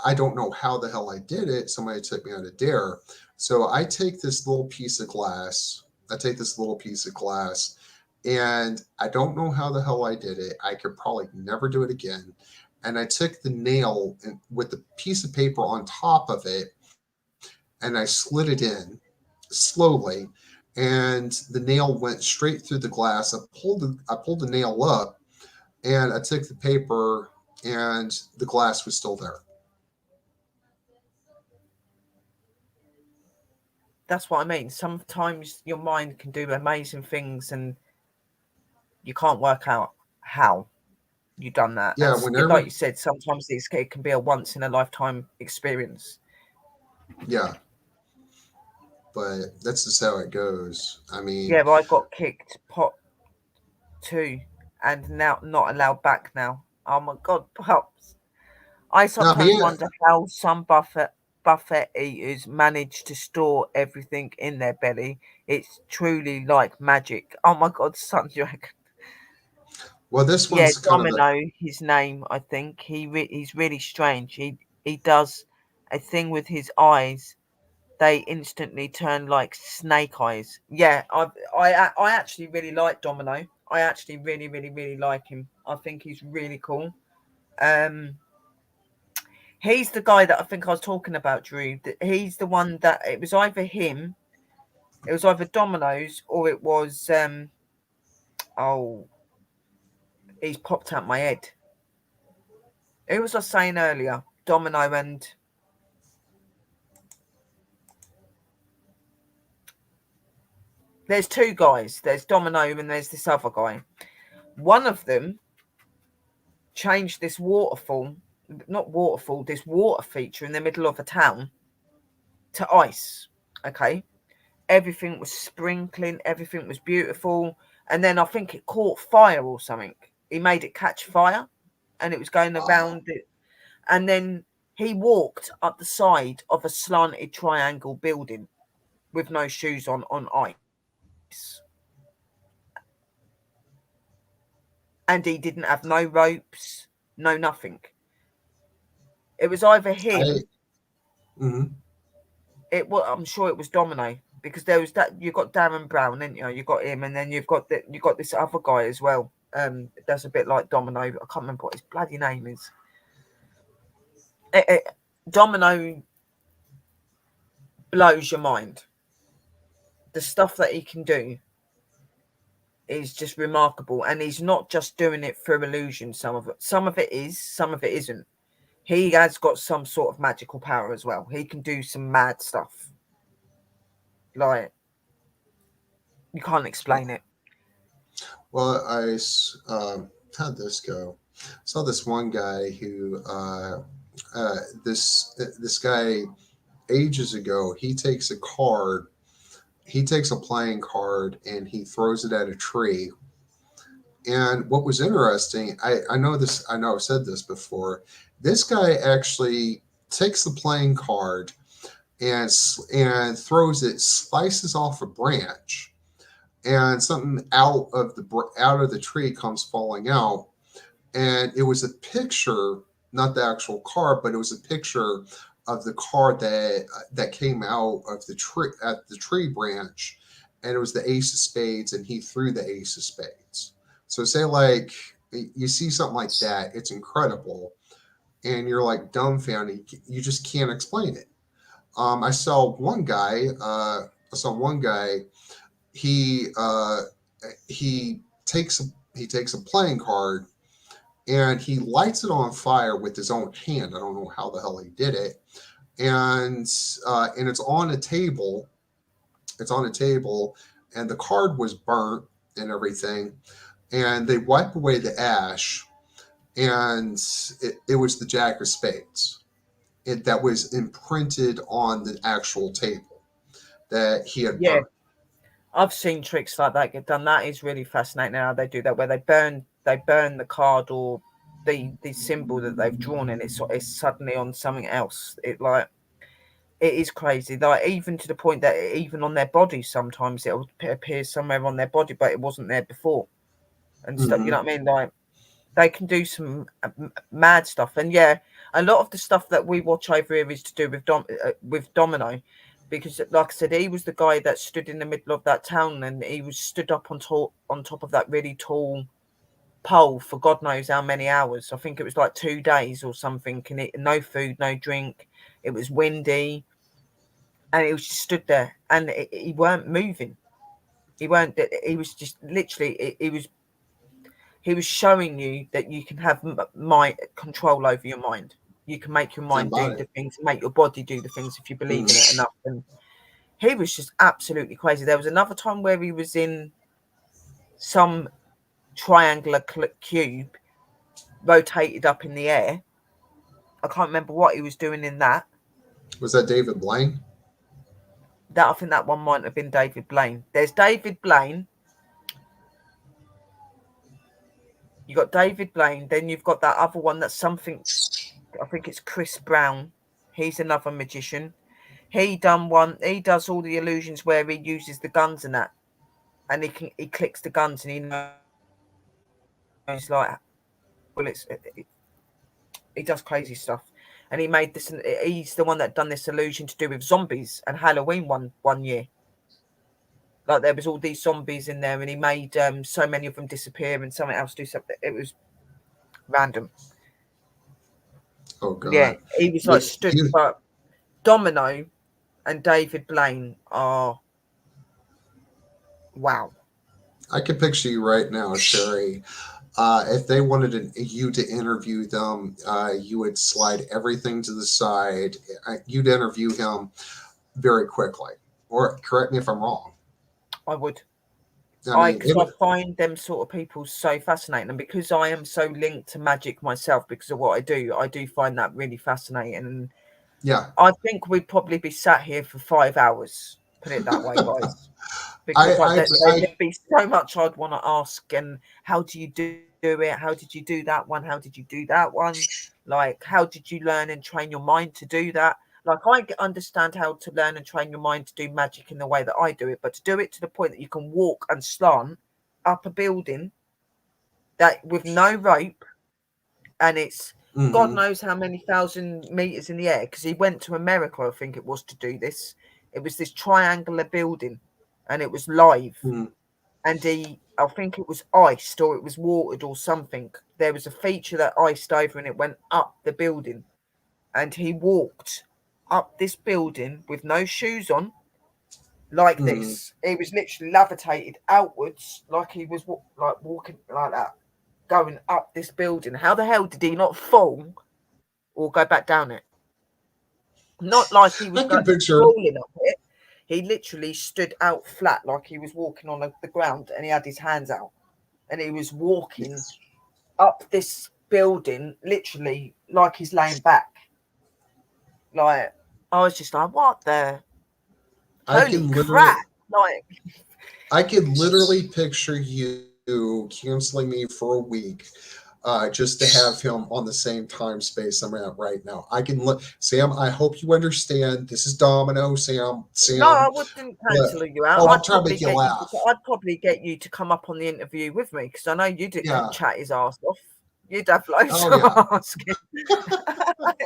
Speaker 2: I don't know how the hell I did it. Somebody took me on a dare. So I take this little piece of glass. I take this little piece of glass, and I don't know how the hell I did it. I could probably never do it again. And I took the nail and with the piece of paper on top of it, and I slid it in slowly, and the nail went straight through the glass. I pulled the nail up, and I took the paper, and the glass was still there.
Speaker 1: That's what I mean. Sometimes your mind can do amazing things, and you can't work out how you done that. And
Speaker 2: Yeah,
Speaker 1: like
Speaker 2: whenever
Speaker 1: you said, sometimes it can be a once in a lifetime experience.
Speaker 2: yeah, but that's just how it goes. I mean,
Speaker 1: Yeah, I got kicked pot two, and now not allowed back now. Oh my god, pups! I
Speaker 2: now
Speaker 1: sometimes
Speaker 2: being
Speaker 1: wonder how some buffet eaters manage to store everything in their belly. It's truly like magic. Oh my god, Sun Dragon.
Speaker 2: well, this
Speaker 1: Yeah,
Speaker 2: one's kind of a
Speaker 1: Domino, his name. I think he's really strange. He does a thing with his eyes. They instantly turn like snake eyes. Yeah, I actually really like Domino. I actually really like him. I think he's really cool. Um, he's the guy that I think I was talking about, Drew. He's the one that it was either him, it was either Domino's, or it was oh, he's popped out my head. Who was I saying earlier? Domino and there's two guys. There's Domino and there's this other guy. One of them changed this this water feature in the middle of a town to ice. Okay. Everything was sprinkling, everything was beautiful. And then I think it caught fire or something. He made it catch fire and it was going
Speaker 2: wow.
Speaker 1: around it. And then he walked up the side of a slanted triangle building with no shoes on ice. And he didn't have no ropes, no nothing. It was either
Speaker 2: I
Speaker 1: him.
Speaker 2: mhm.
Speaker 1: I'm sure it was Domino because there was that you got Darren Brown, didn't you? You got him, and then you got this other guy as well. That's a bit like Domino. I can't remember what his bloody name is. It, Domino blows your mind. The stuff that he can do is just remarkable, and he's not just doing it through illusion. Some of it is, some of it isn't. He has got some sort of magical power as well. He can do some mad stuff. Like you can't explain it.
Speaker 2: Well, how'd this go? Saw this one guy who this guy ages ago. He takes a playing card and he throws it at a tree. And what was interesting, I know this, I know I've said this before. This guy actually takes the playing card and throws it, slices off a branch, and something out of the tree comes falling out, and it was a picture, not the actual card, but it was a picture of the card that came out of the tree at the tree branch, and it was the ace of spades, and he threw the ace of spades. So say like you see something like that, it's incredible, and you're like dumbfounded. You just can't explain it. I saw one guy. I saw one guy. He uh, he takes a playing card and he lights it on fire with his own hand. I don't know how the hell he did it. And it's on a table. It's on a table, and the card was burnt and everything. And they wipe away the ash, and it was the Jack of Spades. That was imprinted on the actual table that he had
Speaker 1: Yeah,
Speaker 2: burnt.
Speaker 1: I've seen tricks like that get done. That is really fascinating how they do that, where they burn the card or the symbol that they've drawn, and it's suddenly on something else. It like It is crazy, like even to the point that even on their body, sometimes it'll appear somewhere on their body, but it wasn't there before, and stuff. You
Speaker 2: Hmm.
Speaker 1: know what I mean? Like they can do some mad stuff, and yeah, a lot of the stuff that we watch over here is to do with Domino, because like I said, he was the guy that stood in the middle of that town, and he was stood up on top of that really tall pole for God knows how many hours. I think it was like 2 days or something, and no food, no drink. It was windy, and he was just stood there, and he weren't moving. He weren't. He was just literally. He was showing you that you can have mind control over your mind. You can make your
Speaker 2: And
Speaker 1: mind do
Speaker 2: body.
Speaker 1: the things, make your body do the things if you believe in it
Speaker 2: Mm.
Speaker 1: enough. And he was just absolutely crazy. There was another time where he was in some triangular cube rotated up in the air. I can't remember what he was doing in that.
Speaker 2: Was that David Blaine?
Speaker 1: That I think that one might have been David Blaine. There's David Blaine. You got David Blaine. Then you've got that other one that's something. I think it's Chris Brown. He's another magician. He done one. He does all the illusions where he uses the guns and that, and he clicks the guns and he knows like, well, he does crazy stuff. And he made this. He's the one that done this illusion to do with zombies and Halloween one year. Like there was all these zombies in there, and he made so many of them disappear and something else do something. It was random.
Speaker 2: Oh
Speaker 1: Yeah,
Speaker 2: God.
Speaker 1: he was like
Speaker 2: But
Speaker 1: stood.
Speaker 2: you,
Speaker 1: But Domino and David Blaine are wow.
Speaker 2: I can picture you right now, Sherry. If they wanted you to interview them, you would slide everything to the side. You'd interview him very quickly. Or correct me if I'm wrong.
Speaker 1: I would.
Speaker 2: I mean,
Speaker 1: Because I find them sort of people so fascinating, and because I am so linked to magic myself because of what I do find that really fascinating. And
Speaker 2: yeah.
Speaker 1: I think we'd probably be sat here for 5 hours. Put it that way, guys, because like
Speaker 2: I,
Speaker 1: there'd be so much I'd want to ask. And how do you do it? How did you do that one? How did you do that one? Like, how did you learn and train your mind to do that? Like, understand how to learn and train your mind to do magic in the way that I do it, but to do it to the point that you can walk and slant up a building that with no rope, and it's God
Speaker 2: mhm,
Speaker 1: knows how many thousand meters in the air, because he went to America, I think it was, to do this. It was this triangular building, and it was live,
Speaker 2: mhm.
Speaker 1: and I think it was iced or it was watered or something. There was a feature that iced over, and it went up the building, and he walked up this building with no shoes on, like
Speaker 2: Mhm.
Speaker 1: this. He was literally levitated outwards, like he was like walking like that, going up this building. How the hell did he not fall or go back down it? Not like he was
Speaker 2: I can picture.
Speaker 1: crawling up it. He literally stood out flat, like he was walking on the ground, and he had his hands out, and he was walking up this building, literally like he's laying back. Like, I was just like, what the
Speaker 2: I
Speaker 1: holy
Speaker 2: can literally,
Speaker 1: crap? Like,
Speaker 2: I can literally picture you canceling me for a week, just to have him on the same time space I'm at right now. I can look, Sam. I hope you understand. This is Domino, Sam.
Speaker 1: no, I
Speaker 2: Sam.
Speaker 1: wouldn't
Speaker 2: Look,
Speaker 1: cancel you out.
Speaker 2: oh, I'm trying to make you laugh.
Speaker 1: I'd probably get you to come up on the interview with me, because I know you could
Speaker 2: Yeah.
Speaker 1: chat his ass off. You'd have loads
Speaker 2: Oh
Speaker 1: of
Speaker 2: yeah.
Speaker 1: asking.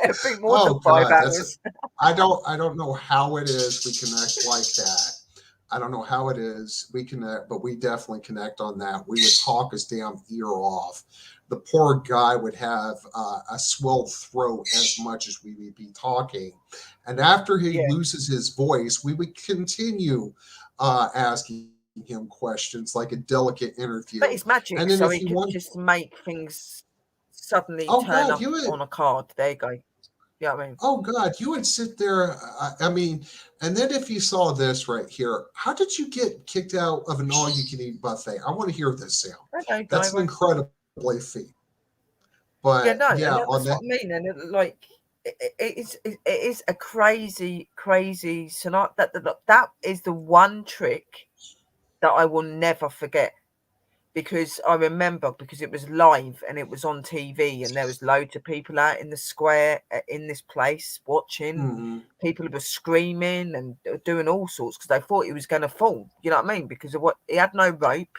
Speaker 1: It'd be more than
Speaker 2: Oh
Speaker 1: five
Speaker 2: God. That's.
Speaker 1: hours.
Speaker 2: I don't know how it is we connect like that. I don't know how it is we connect, but we definitely connect on that. We would talk his damn ear off. The poor guy would have a swelled throat as much as we would be talking. And after he
Speaker 1: Yeah,
Speaker 2: loses his voice, we would continue asking him questions like a delicate
Speaker 1: but
Speaker 2: interview.
Speaker 1: it's magic,
Speaker 2: And then
Speaker 1: so
Speaker 2: if
Speaker 1: he
Speaker 2: he
Speaker 1: could
Speaker 2: wants,
Speaker 1: just make things suddenly
Speaker 2: oh
Speaker 1: turn
Speaker 2: God,
Speaker 1: up
Speaker 2: you would.
Speaker 1: on a card. There you go. You know what I mean?
Speaker 2: Oh God, you would sit there. I mean, and then if you saw this right here, how did you get kicked out of an all-you-can-eat buffet? I want to hear this, Sam.
Speaker 1: Okay,
Speaker 2: That's an
Speaker 1: Diver.
Speaker 2: incredible feat.
Speaker 1: Yeah,
Speaker 2: But
Speaker 1: no,
Speaker 2: yeah,
Speaker 1: and
Speaker 2: on
Speaker 1: that's
Speaker 2: that,
Speaker 1: what I mean. And like, it is a crazy, crazy scenario. That is the one trick that I will never forget. because I remember because it was live and it was on TV and there was loads of people out in the square in this place watching.
Speaker 2: Hmm.
Speaker 1: People were screaming and doing all sorts because they thought he was going to fall. You know what I mean? Because of what he had no rope,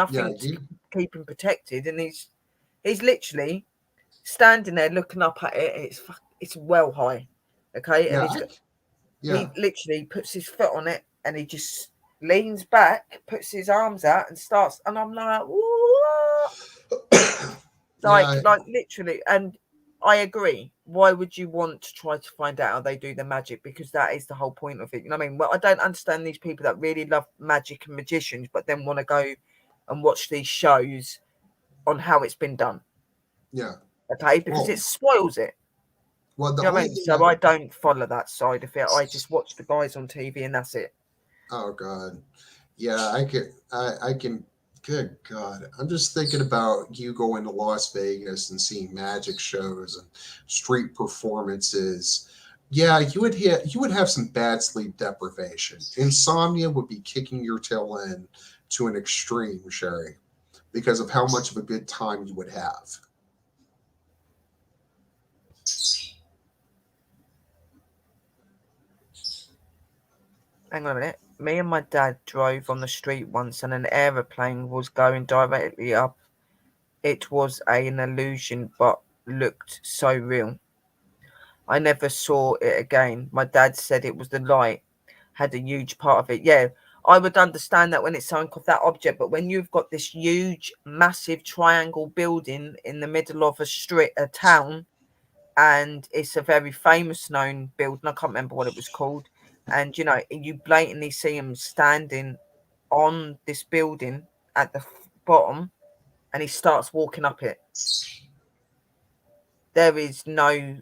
Speaker 2: Yeah,
Speaker 1: nothing to keep him protected, and he's literally standing there looking up at it. And it's well high, okay, and
Speaker 2: yeah,
Speaker 1: he
Speaker 2: yeah.
Speaker 1: literally puts his foot on it and he just leans back, puts his arms out and starts, and I'm like, what?
Speaker 2: Yeah,
Speaker 1: Like literally. And I agree. Why would you want to try to find out how they do the magic? Because that is the whole point of it. You know what I mean? Well, I don't understand these people that really love magic and magicians, but then want to go and watch these shows on how it's been done.
Speaker 2: yeah.
Speaker 1: Okay, because
Speaker 2: Well,
Speaker 1: it spoils it.
Speaker 2: the
Speaker 1: You know what I
Speaker 2: only
Speaker 1: mean?
Speaker 2: thing
Speaker 1: So I don't follow that side of it. I just watch the guys on TV and that's it.
Speaker 2: oh God, yeah, I can. Good God, I'm just thinking about you going to Las Vegas and seeing magic shows and street performances. Yeah, you would have some bad sleep deprivation. Insomnia would be kicking your tail end to an extreme, Sherry, because of how much of a good time you would have.
Speaker 1: Hang on a minute. Me and my dad drove on the street once and an aeroplane was going directly up. It was an illusion but looked so real. I never saw it again. My dad said it was the light had a huge part of it. Yeah, I would understand that when it's something of that object, but when you've got this huge, massive triangle building in the middle of a town, and it's a very famous known building. I can't remember what it was called. And you blatantly see him standing on this building at the bottom, and he starts walking up it. There is no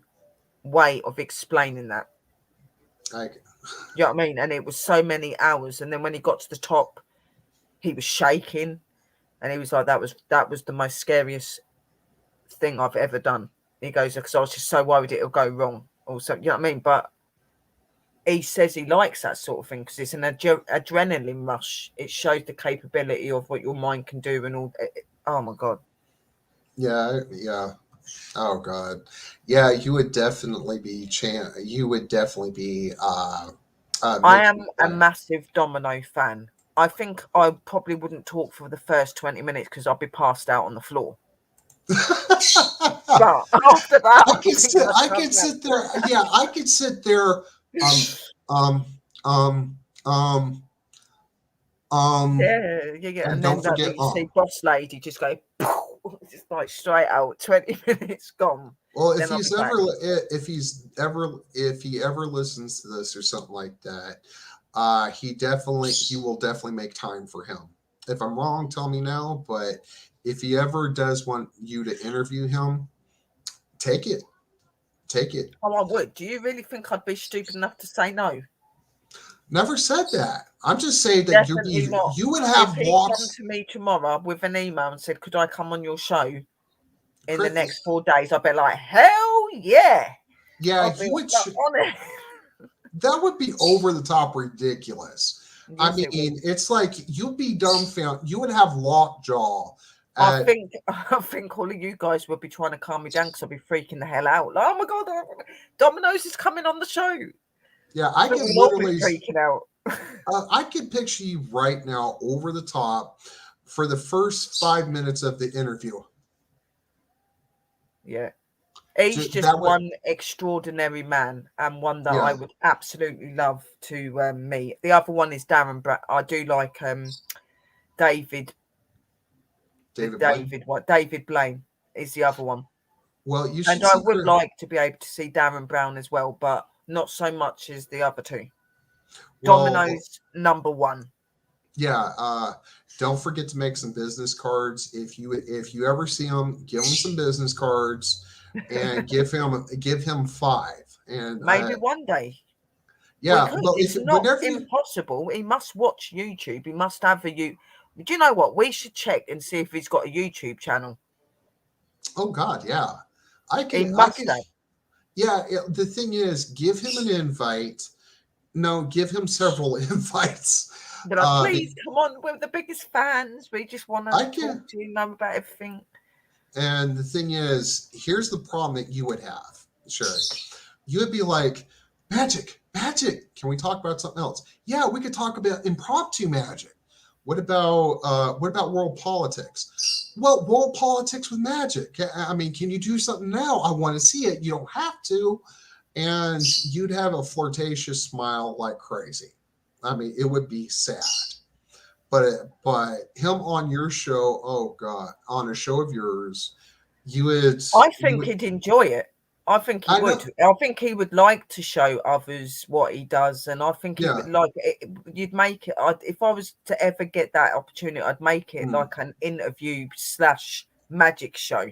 Speaker 1: way of explaining that.
Speaker 2: Like,
Speaker 1: You know what I mean? And it was so many hours, and then when he got to the top, he was shaking, and he was like, "That was the most scariest thing I've ever done." He goes, "Because I was just so worried it'll go wrong." Also, you know what I mean? But he says he likes that sort of thing because it's an adrenaline rush. It shows the capability of what your mind can do and all. Oh my God.
Speaker 2: yeah, yeah. Oh God, yeah. You would definitely be You would definitely be
Speaker 1: I
Speaker 2: making
Speaker 1: am a
Speaker 2: fun.
Speaker 1: massive Domino fan. I think I probably wouldn't talk for the first 20 minutes because I'd be passed out on the floor. But after that, I think I'd
Speaker 2: I
Speaker 1: come
Speaker 2: could
Speaker 1: back.
Speaker 2: sit there. Yeah, I could sit there. Um, um, um,
Speaker 1: Yeah.
Speaker 2: and
Speaker 1: And
Speaker 2: don't
Speaker 1: then
Speaker 2: forget
Speaker 1: you see Boss Lady just go, just like straight out, 20 minutes gone.
Speaker 2: Well,
Speaker 1: Then I'll be back.
Speaker 2: if he ever listens to this or something like that, he will definitely make time for him. If I'm wrong, tell me now. But if he ever does want you to interview him, take it, take it.
Speaker 1: Oh, I would. Do you really think I'd be stupid enough to say no?
Speaker 2: Never said that. I'm just saying that
Speaker 1: Definitely not.
Speaker 2: you would
Speaker 1: If
Speaker 2: have
Speaker 1: he come
Speaker 2: lots.
Speaker 1: to me tomorrow with an email and said, "Could I come on your show in the
Speaker 2: Chris,
Speaker 1: next 4 days?" I'd be like, "Hell yeah!"
Speaker 2: yeah,
Speaker 1: I'll be on it.
Speaker 2: that would be over the top ridiculous. I
Speaker 1: Yes,
Speaker 2: mean,
Speaker 1: it would.
Speaker 2: it's like you'd be dumbfounded. You would have lockjaw.
Speaker 1: I think all of you guys would be trying to calm me down because I'd be freaking the hell out. Like, oh my God, Domino's is coming on the show.
Speaker 2: Yeah, I
Speaker 1: But
Speaker 2: could
Speaker 1: we'll all be
Speaker 2: literally.
Speaker 1: freaking out.
Speaker 2: I could picture you right now over the top for the first 5 minutes of the interview.
Speaker 1: Yeah. He's just
Speaker 2: That would,
Speaker 1: one extraordinary man and one that I
Speaker 2: yeah,
Speaker 1: would absolutely love to meet. The other one is Darren I do like David.
Speaker 2: David Blaine.
Speaker 1: David Blaine is the other one.
Speaker 2: Well, you
Speaker 1: And
Speaker 2: should
Speaker 1: I
Speaker 2: see
Speaker 1: would
Speaker 2: Chris.
Speaker 1: like to be able to see Darren Brown as well, but not so much as the other two.
Speaker 2: Well,
Speaker 1: Domino's number one.
Speaker 2: yeah. Don't forget to make some business cards. If you ever see him, give him some business cards, and give him five. And
Speaker 1: Maybe one day.
Speaker 2: yeah,
Speaker 1: Because
Speaker 2: well, if
Speaker 1: it's not
Speaker 2: whenever you
Speaker 1: impossible. He must watch YouTube. He must have a Do you know what? We should check and see if he's got a YouTube channel.
Speaker 2: oh God, yeah,
Speaker 1: He
Speaker 2: I
Speaker 1: must
Speaker 2: can,
Speaker 1: have.
Speaker 2: yeah. The thing is, give him an invite. No, give him several invites.
Speaker 1: They're like, please come on, we're the biggest fans. We just want to talk to you, know about everything.
Speaker 2: And the thing is, here's the problem that you would have, Sherry. You would be like, magic. Can we talk about something else? Yeah, we could talk about impromptu magic. What about world politics? Well, world politics with magic. I mean, can you do something now? I want to see it. You don't have to. And you'd have a flirtatious smile like crazy. I mean, it would be sad. But him on your show, oh God, on a show of yours,
Speaker 1: I think he'd enjoy it. I think he would. I think he would like to show others what he does, and I think he would like it. You'd make it. If I was to ever get that opportunity, I'd make it like an interview / magic show.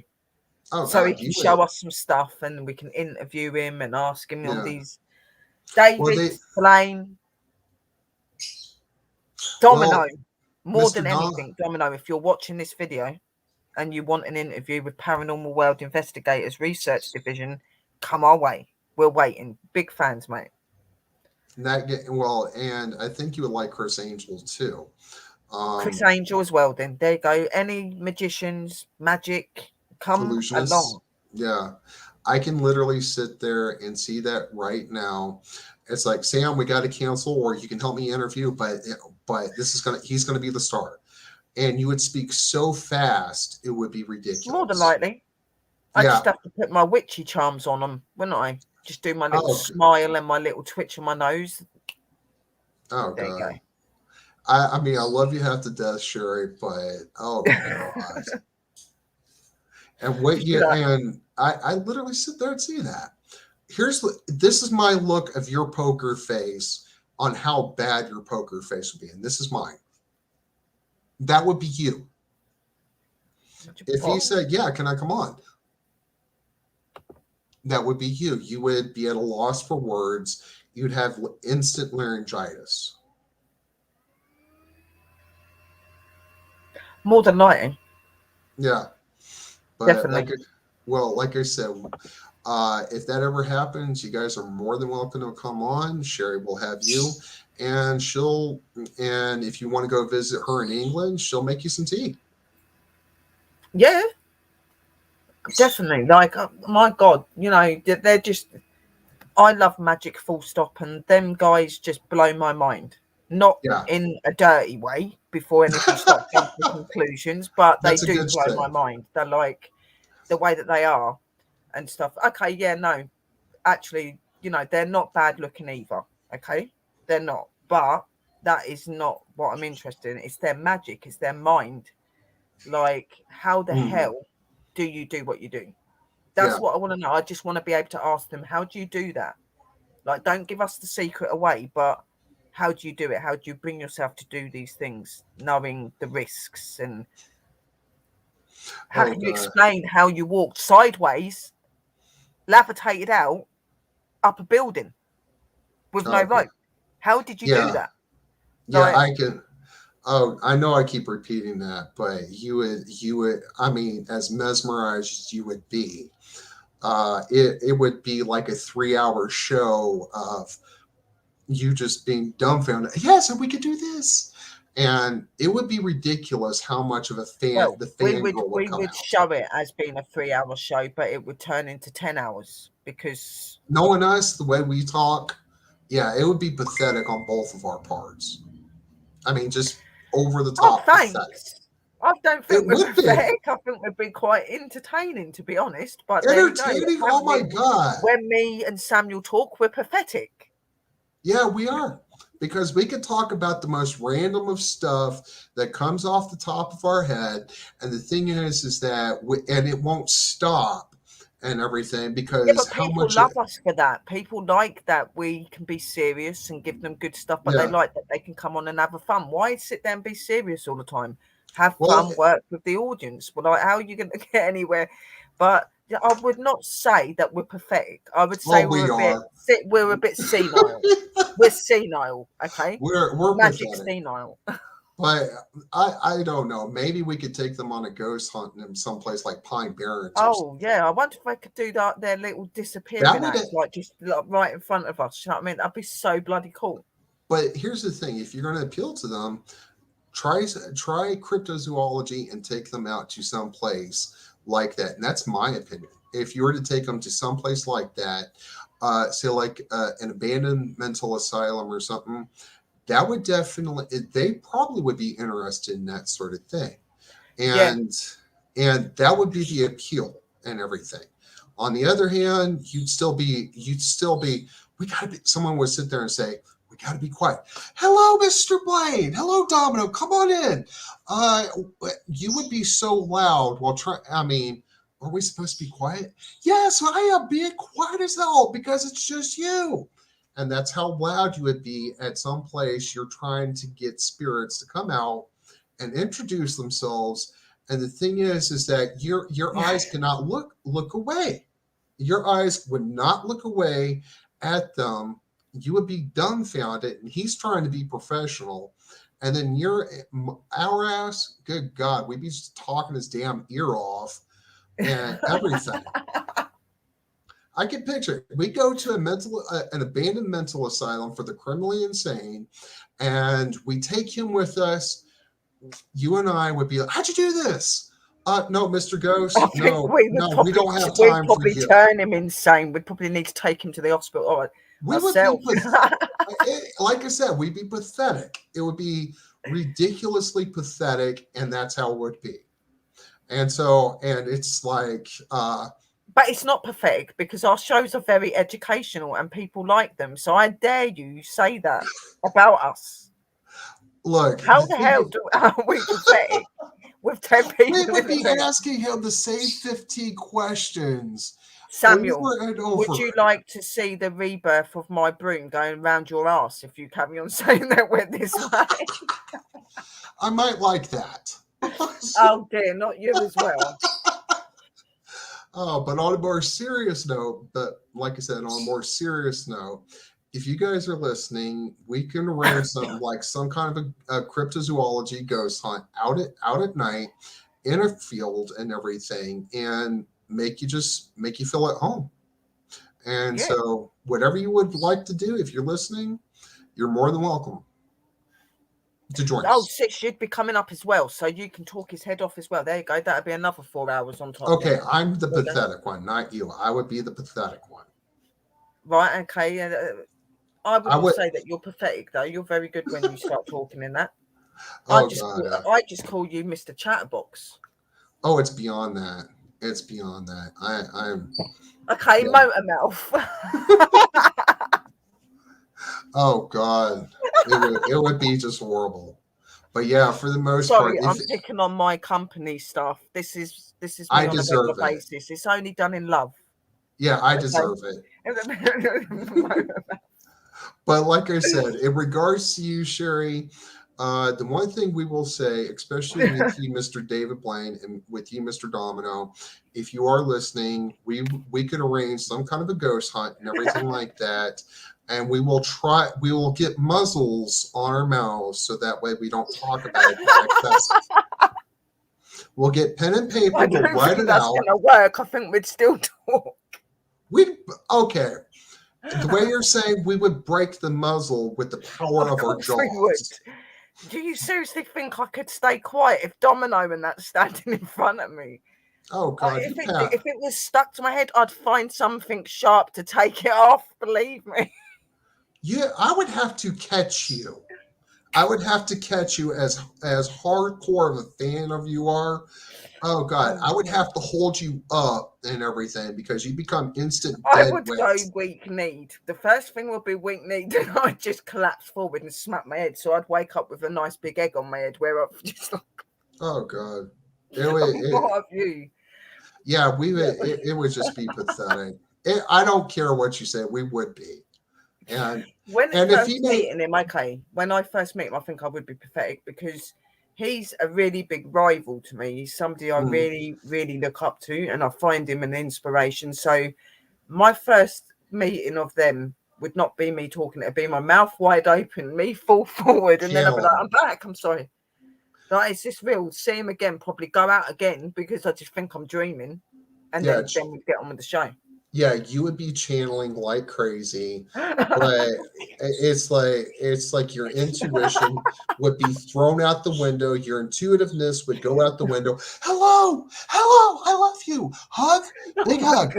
Speaker 1: Oh, so he can show us some stuff, and we can interview him and ask him all these. David Blaine, Domino, more than anything, Domino. If you're watching this video and you want an interview with Paranormal World Investigators Research Division, come our way. We're waiting. Big fans, mate.
Speaker 2: And I think you would like Chris Angel too.
Speaker 1: Chris Angel as well. Then there you go. Any magicians, magic, come along.
Speaker 2: Yeah, I can literally sit there and see that right now. It's like, Sam, we got to cancel, or you can help me interview, but he's gonna be the star. And you would speak so fast, it would be ridiculous.
Speaker 1: More than likely. I just have to put my witchy charms on them, wouldn't I? Just do my little smile and my little twitch of my nose.
Speaker 2: Oh, there God. You go. I mean, I love you half to death, Sherry, but oh God. And I literally sit there and see that. This is my look of your poker face on how bad your poker face would be, and this is mine. That would be you. If he said, yeah, can I come on? That would be you. You would be at a loss for words. You'd have instant laryngitis.
Speaker 1: More than likely.
Speaker 2: Yeah. But
Speaker 1: definitely.
Speaker 2: Like I said, if that ever happens, you guys are more than welcome to come on. Sherry will have you. And if you want to go visit her in England, she'll make you some tea.
Speaker 1: Yeah, definitely. Like, my God, they're just, I love magic full stop, and them guys just blow my mind. Not in a dirty way before anything starts coming to conclusions, but they do blow my mind. They're like the way that they are and stuff. Okay, yeah, no, actually, they're not bad looking either. Okay. They're not, but that is not what I'm interested in. It's their magic. It's their mind. Like, how the hell do you do what you do? That's what I want to know. I just want to be able to ask them, how do you do that? Like, don't give us the secret away, but how do you do it? How do you bring yourself to do these things, knowing the risks? And how can you explain how you walked sideways, levitated out up a building with no rope? How did you do that?
Speaker 2: Yeah, I can. Oh, I know I keep repeating that, but you would, I mean, as mesmerized as you would be, it would be like a 3-hour show of you just being dumbfounded. Yes, and we could do this. And it would be ridiculous how much of a fan
Speaker 1: we would show it as being a 3-hour show, but it would turn into 10 hours because
Speaker 2: knowing us, the way we talk, yeah, it would be pathetic on both of our parts. I mean, just over the top.
Speaker 1: Oh, thanks. Pathetic. I don't think we're pathetic. I think we've been quite entertaining, to be honest. But
Speaker 2: entertaining? Oh my God!
Speaker 1: When me and Samuel talk, we're pathetic.
Speaker 2: Yeah, we are. Because we could talk about the most random of stuff that comes off the top of our head. And the thing is that, and it won't stop and everything because
Speaker 1: people love us for that. People like that we can be serious and give them good stuff, but they like that they can come on and have a fun. Why sit there and be serious all the time? Have fun, work with the audience. Well, like, how are you going to get anywhere? But I would not say that we're pathetic. I would say we're a bit senile. We're senile, okay?
Speaker 2: We're
Speaker 1: magic
Speaker 2: pathetic.
Speaker 1: Senile.
Speaker 2: But I don't know. Maybe we could take them on a ghost hunt in someplace like Pine Barrens.
Speaker 1: Oh yeah, I wonder if I could do that. Their little disappearing act, like just right in front of us. You know what I mean? That'd be so bloody cool.
Speaker 2: But here's the thing: if you're going to appeal to them, try cryptozoology and take them out to some place like that. And that's my opinion. If you were to take them to some place like that, say like an abandoned mental asylum or something, that would definitely, they probably would be interested in that sort of thing.
Speaker 1: Yeah,
Speaker 2: And that would be the appeal and everything. On the other hand, we gotta be, someone would sit there and say, we gotta be quiet. Hello, Mr. Blaine. Hello, Domino. Come on in. Uh, you would be so loud while trying. I mean, are we supposed to be quiet? Yes, I am being quiet as hell because it's just you. And that's how loud you would be at some place you're trying to get spirits to come out and introduce themselves. And the thing is that your eyes cannot look away. Your eyes would not look away at them. You would be dumbfounded, and he's trying to be professional. And then our ass, good God, we'd be just talking his damn ear off and everything. I can picture it. We go to an abandoned mental asylum for the criminally insane, and we take him with us. You and I would be like, "How'd you do this?" No, Mr.
Speaker 1: I
Speaker 2: Ghost.
Speaker 1: think
Speaker 2: No,
Speaker 1: we would
Speaker 2: no, we
Speaker 1: probably
Speaker 2: don't have
Speaker 1: we'd
Speaker 2: time for
Speaker 1: probably
Speaker 2: you.
Speaker 1: turn him insane. We'd probably need to take him to the hospital
Speaker 2: We would be,
Speaker 1: ourselves.
Speaker 2: like I said, we'd be pathetic. It would be ridiculously pathetic, and that's how it would be. And so, and it's like,
Speaker 1: But it's not pathetic because our shows are very educational and people like them. So I dare you say that about us.
Speaker 2: look,
Speaker 1: How the hell are we pathetic with 10
Speaker 2: we
Speaker 1: people
Speaker 2: would
Speaker 1: in the
Speaker 2: be
Speaker 1: room?
Speaker 2: asking him the same 15 questions
Speaker 1: Samuel,
Speaker 2: over and over.
Speaker 1: would you like to see the rebirth of my broom going round your ass if you carry on saying that we're this way?
Speaker 2: I might like that.
Speaker 1: Oh dear, not you as well.
Speaker 2: Oh, but on a more serious note, but like I said, on a more serious note, if you guys are listening, we can arrange something like some kind of a cryptozoology ghost hunt out at night in a field and everything, and make you feel at home. And
Speaker 1: Yeah.
Speaker 2: so, whatever you would like to do, if you're listening, you're more than welcome to join
Speaker 1: Oh,
Speaker 2: us.
Speaker 1: Six, you'd be coming up as well, so you can talk his head off as well. There you go. That'd be another 4 hours on top.
Speaker 2: Okay,
Speaker 1: Then.
Speaker 2: I'm the
Speaker 1: Okay.
Speaker 2: pathetic one, not you. I would be the pathetic one.
Speaker 1: Right. Okay. I wouldn't say that you're pathetic though. You're very good when you start talking in that.
Speaker 2: Oh God.
Speaker 1: I just call you Mr. Chatterbox.
Speaker 2: Oh, it's beyond that. It's beyond that. I'm.
Speaker 1: Okay,
Speaker 2: Yeah.
Speaker 1: motor mouth.
Speaker 2: Oh God, it would be just horrible. But yeah, for the most
Speaker 1: Sorry,
Speaker 2: part,
Speaker 1: I'm picking on my company stuff. This is
Speaker 2: I
Speaker 1: me on a regular
Speaker 2: deserve it.
Speaker 1: basis. It's only done in love.
Speaker 2: Yeah, I deserve it. But like I said, in regards to you, Sherry, the one thing we will say, especially with you, Mr. David Blaine, and with you, Mr. Domino, if you are listening, we could arrange some kind of a ghost hunt and everything like that. And we will get muzzles on our mouths so that way we don't talk about it. We'll get pen and paper,
Speaker 1: I
Speaker 2: we'll
Speaker 1: don't
Speaker 2: write
Speaker 1: think
Speaker 2: it
Speaker 1: that's
Speaker 2: out.
Speaker 1: going to work. I think we'd still talk.
Speaker 2: Okay. The way you're saying, we would break the muzzle with the power of our jaws. We would.
Speaker 1: Do you seriously think I could stay quiet if Domino and that's standing in front of me?
Speaker 2: Oh God!
Speaker 1: If it was stuck to my head, I'd find something sharp to take it off. Believe me.
Speaker 2: Yeah, I would have to catch you. I would have to catch you as hardcore of a fan of you are. Oh God, I would have to hold you up and everything because you become instant dead
Speaker 1: I would go weak kneed. The first thing would be weak kneed, and I'd just collapse forward and smack my head. So I'd wake up with a nice big egg on my head where I've just like.
Speaker 2: Oh God!
Speaker 1: What have you?
Speaker 2: Yeah, it would just be pathetic. I don't care what you say, we would be. And
Speaker 1: when meeting him, okay, when I first met him, I think I would be pathetic because he's a really big rival to me. He's somebody I really, really look up to, and I find him an inspiration. So my first meeting of them would not be me talking, it'd be my mouth wide open, me fall forward, and then I'd be like, I'm back, I'm sorry. Like, it's just real. See him again, probably go out again because I just think I'm dreaming, and then we'd get on with the show.
Speaker 2: yeah, you would be channeling like crazy, but it's like your intuition would be thrown out the window. Your intuitiveness would go out the window. Hello, hello, I love you. Hug, big hug,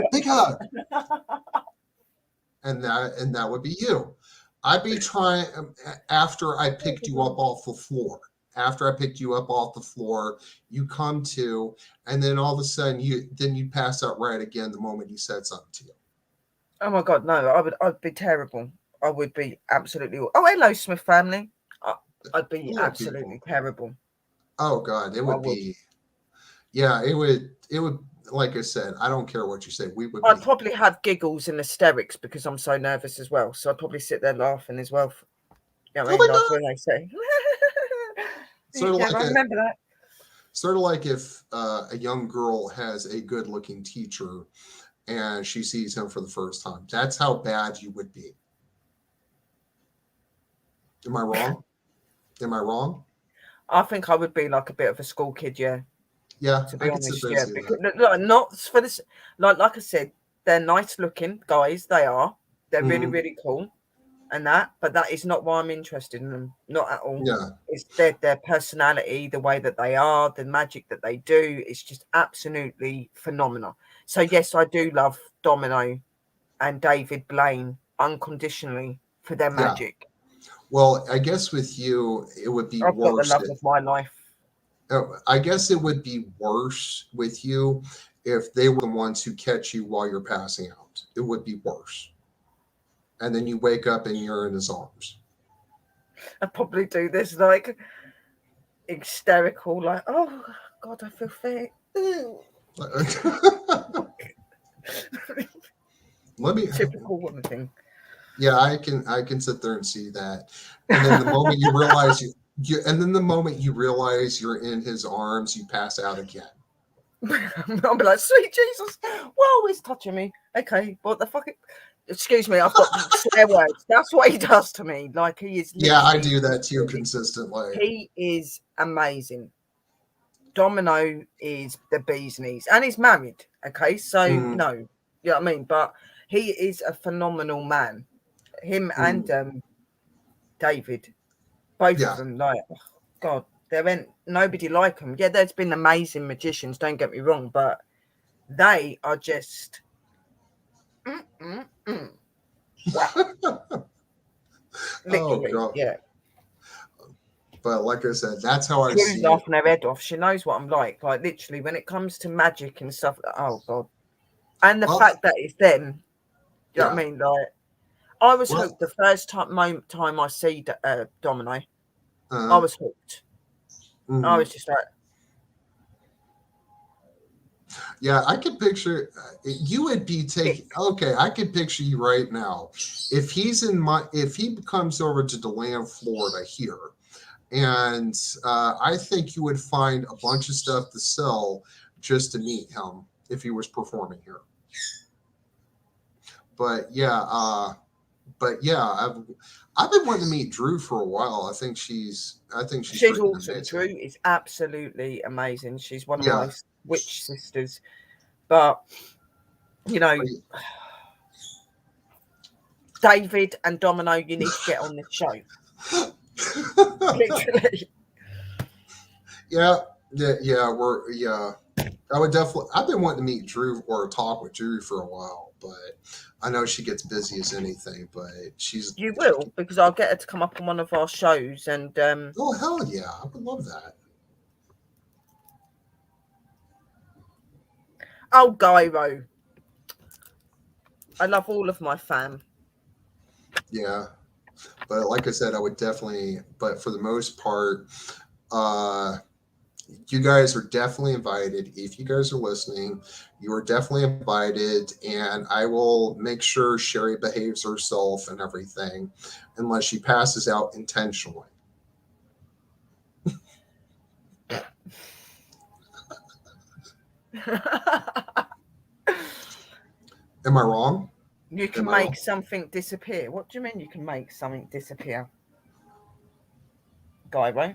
Speaker 2: and that would be you. I'd be trying after I picked you up off the floor. After I picked you up off the floor, you come to, and then all of a sudden you pass out right again the moment he said something to you.
Speaker 1: Oh my God, no! I'd be terrible. I would be absolutely. Oh, hello, Smith family. I'd be
Speaker 2: Hello,
Speaker 1: absolutely
Speaker 2: people.
Speaker 1: terrible.
Speaker 2: Oh God, it
Speaker 1: I
Speaker 2: would
Speaker 1: would.
Speaker 2: be. Yeah, it would. Like I said, I don't care what you say. We would
Speaker 1: I'd
Speaker 2: be
Speaker 1: probably have giggles and hysterics because I'm so nervous as well. So I'd probably sit there laughing as well. You know what I
Speaker 2: oh
Speaker 1: mean?
Speaker 2: my
Speaker 1: Like
Speaker 2: God.
Speaker 1: when they say,
Speaker 2: Sort of
Speaker 1: yeah,
Speaker 2: like
Speaker 1: I
Speaker 2: a
Speaker 1: remember that.
Speaker 2: sort of like if a young girl has a good-looking teacher and she sees him for the first time. That's how bad you would be. Am I wrong? Am I wrong?
Speaker 1: I think I would be like a bit of a school kid, yeah.
Speaker 2: Yeah,
Speaker 1: To
Speaker 2: I
Speaker 1: be
Speaker 2: could sit
Speaker 1: honest,
Speaker 2: there and
Speaker 1: yeah.
Speaker 2: see
Speaker 1: Because
Speaker 2: that.
Speaker 1: not for this, like I said, they're nice looking guys. They are. They're really,
Speaker 2: Hmm.
Speaker 1: really cool. And that, but that is not why I'm interested in them. Not at all.
Speaker 2: Yeah,
Speaker 1: It's their personality, the way that they are, the magic that they do. It's just absolutely phenomenal. So yes, I do love Domino and David Blaine unconditionally for their
Speaker 2: yeah.
Speaker 1: magic.
Speaker 2: Well, I guess with you, it would be
Speaker 1: I've got the
Speaker 2: worse
Speaker 1: love of my life.
Speaker 2: I guess it would be worse with you if they were the ones who catch you while you're passing out. It would be worse. And then you wake up and you're in his arms.
Speaker 1: I probably do this like hysterical, like, oh God, I feel fit.
Speaker 2: Let me
Speaker 1: Typical woman thing.
Speaker 2: yeah, I can sit there and see that. And then the moment you realize the moment you realize you're in his arms, you pass out again.
Speaker 1: I'll be like, sweet Jesus, whoa, he's touching me. Okay, what the fuck? Excuse me, I've got swear words. That's what he does to me. Like, he is
Speaker 2: Yeah, I
Speaker 1: literally,
Speaker 2: do that too consistently.
Speaker 1: he is amazing. Domino is the bee's knees, and he's married. Okay, so
Speaker 2: Mm,
Speaker 1: no, you know what I mean. But he is a phenomenal man. Him and
Speaker 2: mm,
Speaker 1: David, both of
Speaker 2: yeah.
Speaker 1: them. Like, oh, God, there ain't nobody like them. Yeah, there's been amazing magicians. Don't get me wrong, but they are just wow,
Speaker 2: Oh
Speaker 1: literally,
Speaker 2: God.
Speaker 1: yeah.
Speaker 2: But like I said, that's how I
Speaker 1: Drew's
Speaker 2: see it.
Speaker 1: laughing her head off. She knows what I'm like. Like literally, when it comes to magic and stuff. Oh God, and the
Speaker 2: Well,
Speaker 1: fact that it's them. You know what
Speaker 2: yeah.
Speaker 1: I mean? Like, I was
Speaker 2: Well,
Speaker 1: hooked the first time I see Domino. I
Speaker 2: uh,
Speaker 1: was hooked. I
Speaker 2: mhm.
Speaker 1: was just like,
Speaker 2: Yeah, I could picture you would be
Speaker 1: this.
Speaker 2: taking. Okay, I could picture you right now. If he comes over to DeLand, Florida here, and I think you would find a bunch of stuff to sell just to meet him if he was performing here. But yeah, I've been wanting to meet Drew for a while. I think she's
Speaker 1: She's
Speaker 2: freaking
Speaker 1: awesome. Drew
Speaker 2: amazing.
Speaker 1: is absolutely amazing. She's one of
Speaker 2: Yeah.
Speaker 1: my witch sisters. But you know, David and Domino, you need to get on this show. Literally.
Speaker 2: Yeah, yeah. I would definitely. I've been wanting to meet Drew or talk with Drew for a while, but I know she gets busy as anything. But she's.
Speaker 1: You will, because I'll get her to come up on one of our shows and
Speaker 2: Oh hell yeah! I would love that.
Speaker 1: oh Gyro. I love all of my fam.
Speaker 2: Yeah, but like I said, I would definitely. But for the most part, uh, you guys are definitely invited. If you guys are listening, you are definitely invited, and I will make sure Sherry behaves herself and everything, unless she passes out intentionally. Am I wrong?
Speaker 1: You
Speaker 2: Am
Speaker 1: can
Speaker 2: I wrong?
Speaker 1: make something disappear. What do you mean you can make something disappear? Gyro.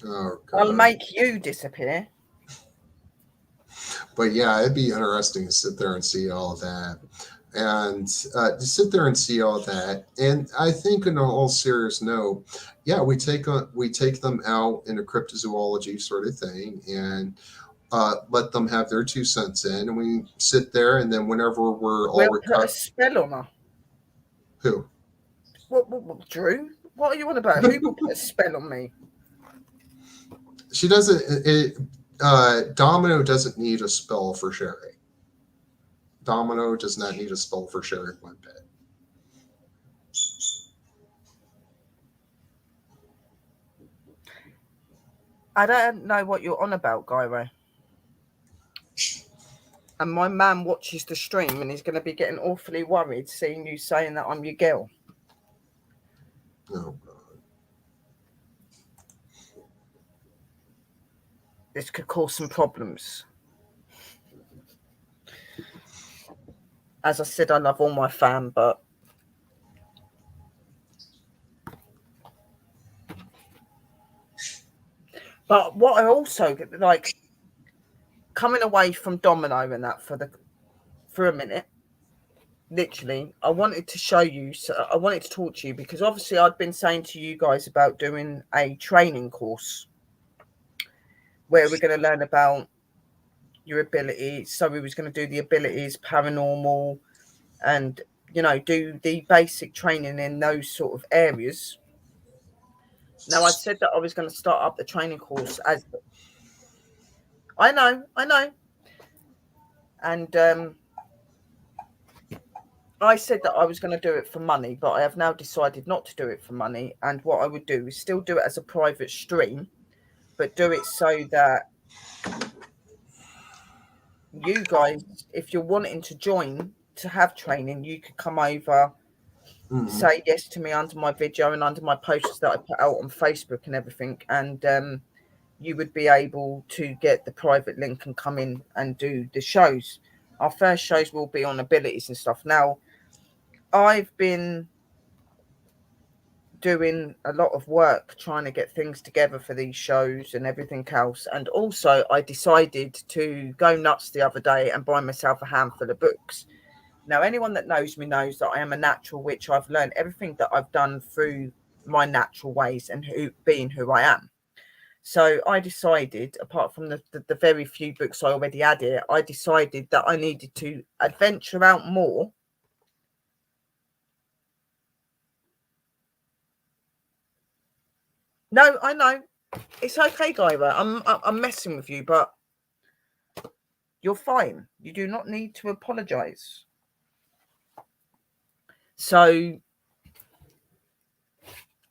Speaker 2: Oh
Speaker 1: I'll
Speaker 2: God.
Speaker 1: make you disappear.
Speaker 2: But yeah, it'd be interesting to sit there and see all that. And to sit there and see all that, and I think, in all serious note, yeah, we take them out in a cryptozoology sort of thing, and let them have their 2 cents in, and we sit there, and then whenever we're all
Speaker 1: We'll put a
Speaker 2: recovered,
Speaker 1: spell on her.
Speaker 2: who?
Speaker 1: What, Drew? What are you on about? Who will put a spell on me?
Speaker 2: She doesn't. Domino doesn't need a spell for sharing. Domino does not need a spell for sharing one bit.
Speaker 1: I don't know what you're on about, Gyro. And my man watches the stream and he's going to be getting awfully worried seeing you saying that I'm your girl.
Speaker 2: No.
Speaker 1: This could cause some problems. As I said, I love all my fam, but what I also like, coming away from Domino and that for a minute, literally, I wanted to show you. So I wanted to talk to you because obviously I'd been saying to you guys about doing a training course where we're going to learn about your abilities. So we was going to do the abilities, paranormal, and do the basic training in those sort of areas. Now I said that I was going to start up the training course as I know, and I said that I was going to do it for money, but I have now decided not to do it for money. And what I would do is still do it as a private stream, but do it so that you guys, if you're wanting to join to have training, you could come over, say yes to me under my video and under my posts that I put out on Facebook and everything, and you would be able to get the private link and come in and do the shows. Our first shows will be on abilities and stuff. Now, I've been doing a lot of work trying to get things together for these shows and everything else. And also I decided to go nuts the other day and buy myself a handful of books. Now, anyone that knows me knows that I am a natural witch. I've learned everything that I've done through my natural ways and being who I am. So I decided, apart from the very few books I already had here, I decided that I needed to adventure out more. No, I know. It's okay, Gyra. I'm messing with you, but you're fine. You do not need to apologise. So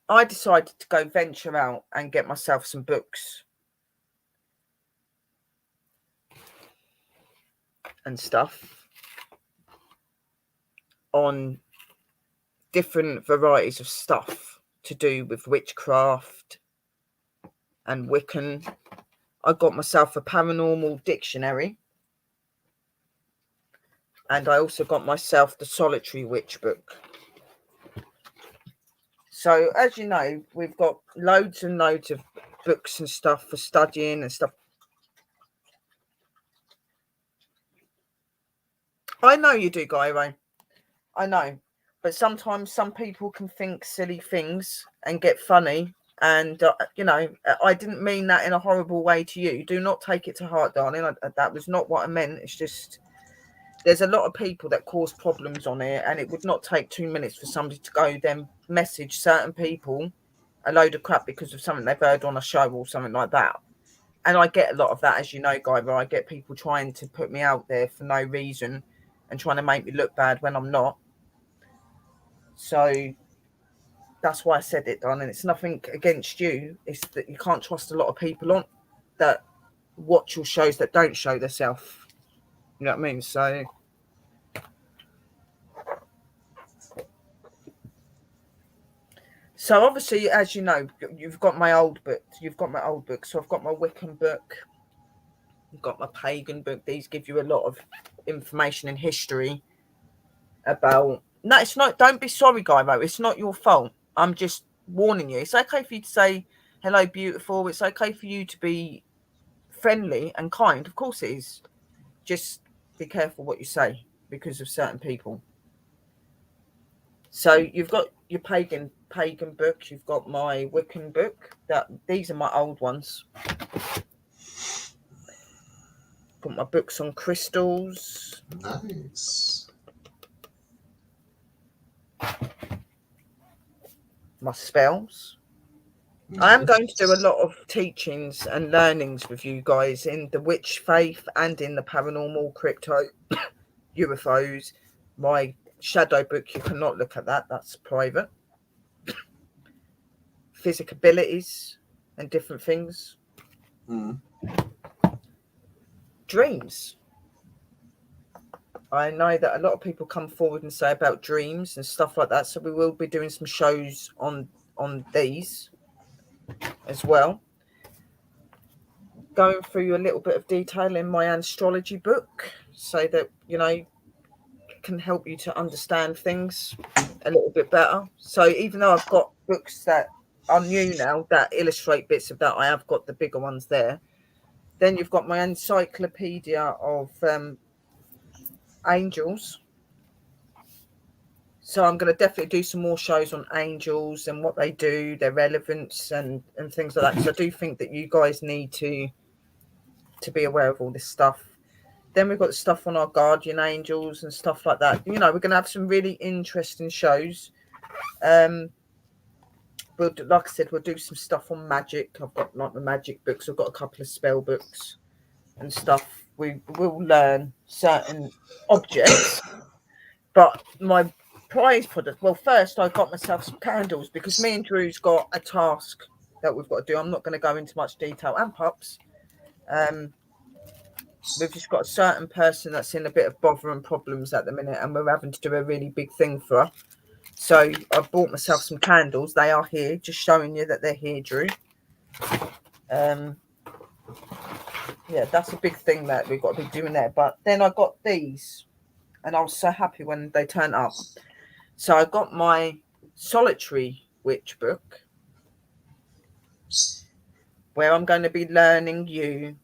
Speaker 1: I decided to go venture out and get myself some books and stuff on different varieties of stuff to do with witchcraft and Wiccan. I got myself a paranormal dictionary, and I also got myself the Solitary Witch book. So, as you know, we've got loads and loads of books and stuff for studying and stuff. I know you do, Gyro. I know. But sometimes some people can think silly things and get funny. And, I didn't mean that in a horrible way to you. Do not take it to heart, darling. That was not what I meant. It's just there's a lot of people that cause problems on here. And it would not take 2 minutes for somebody to go then message certain people a load of crap because of something they've heard on a show or something like that. And I get a lot of that, as you know, Gyro. I get people trying to put me out there for no reason and trying to make me look bad when I'm not. So that's why I said it, darling. It's nothing against you. It's that you can't trust a lot of people on that watch your shows that don't show themselves. You know what I mean? So obviously, as you know, you've got my old book. So I've got my Wiccan book. I've got my pagan book. These give you a lot of information and history about. No, it's not. Don't be sorry, Gyro. It's not your fault. I'm just warning you. It's okay for you to say hello, beautiful. It's okay for you to be friendly and kind. Of course it is. just be careful what you say because of certain people. So you've got your pagan book, you've got my Wiccan book. These are my old ones. Got my books on crystals.
Speaker 2: Nice.
Speaker 1: My spells.
Speaker 2: Nice.
Speaker 1: I am going to do a lot of teachings and learnings with you guys in the witch faith and in the paranormal, crypto, UFOs. My shadow book, you cannot look at that. That's private. Physical abilities and different things. Dreams. I know that a lot of people come forward and say about dreams and stuff like that. So we will be doing some shows on these as well. Going through a little bit of detail in my astrology book so that, you know, can help you to understand things a little bit better. So even though I've got books that are new now that illustrate bits of that, I have got the bigger ones there. Then you've got my encyclopedia of angels. So I'm going to definitely do some more shows on angels and what they do, their relevance and things like that. Because I do think that you guys need to be aware of all this stuff. Then we've got the stuff on our guardian angels and stuff like that. You know, we're going to have some really interesting shows. Like I said, we'll do some stuff on magic. I've got like the magic books. I've got a couple of spell books and stuff. We will learn certain objects. But my prize product, well, first I got myself some candles because me and Drew's got a task that we've got to do. I'm not going to go into much detail. And pups. We've just got a certain person that's in a bit of bother and problems at the minute, and we're having to do a really big thing for her. So I bought myself some candles. They are here, just showing you that they're here, Drew. Yeah, that's a big thing that we've got to be doing there. But then I got these, and I was so happy when they turned up. So I got my Solitary Witch book, where I'm going to be learning you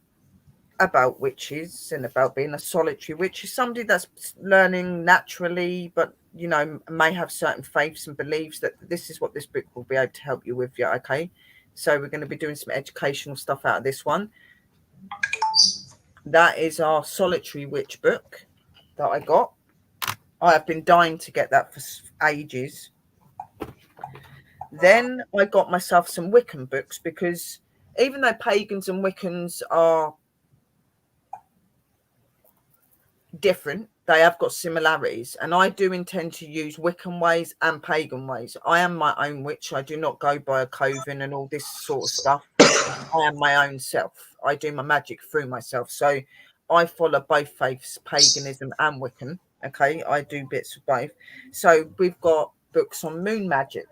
Speaker 1: about witches and about being a solitary witch. Is somebody that's learning naturally, but you know, may have certain faiths and beliefs. That this is what this book will be able to help you with. Yeah, okay. So we're going to be doing some educational stuff out of this one. That is our Solitary Witch book that I got. I have been dying to get that for ages. Then I got myself some Wiccan books because even though pagans and Wiccans are different, they have got similarities, and I do intend to use Wiccan ways and pagan ways. I am my own witch. I do not go by a coven and all this sort of stuff. I am my own self. I do my magic through myself. So I follow both faiths, paganism and Wiccan. Okay, I do bits of both. So we've got books on moon magic.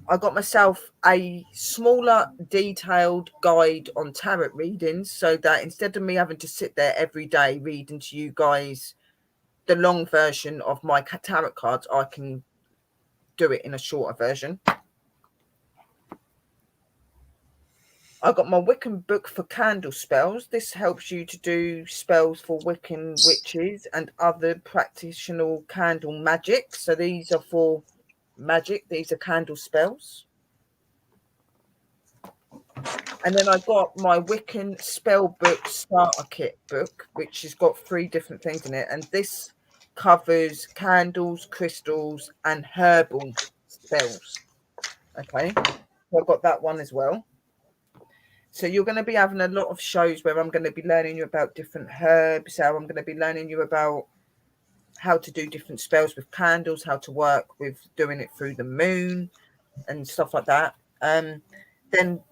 Speaker 1: I got myself a smaller, detailed guide on tarot readings so that instead of me having to sit there every day reading to you guys the long version of my tarot cards, I can do it in a shorter version. I got my Wiccan book for candle spells. This helps you to do spells for Wiccan witches and other practitioner candle magic. So these are for magic. These are candle spells. And then I got my Wiccan spell book starter kit book, which has got 3 different things in it. And this covers candles, crystals, and herbal spells. Okay. So I've got that one as well. So you're going to be having a lot of shows where I'm going to be learning you about different herbs. How I'm going to be learning you about how to do different spells with candles, how to work with doing it through the moon and stuff like that. Then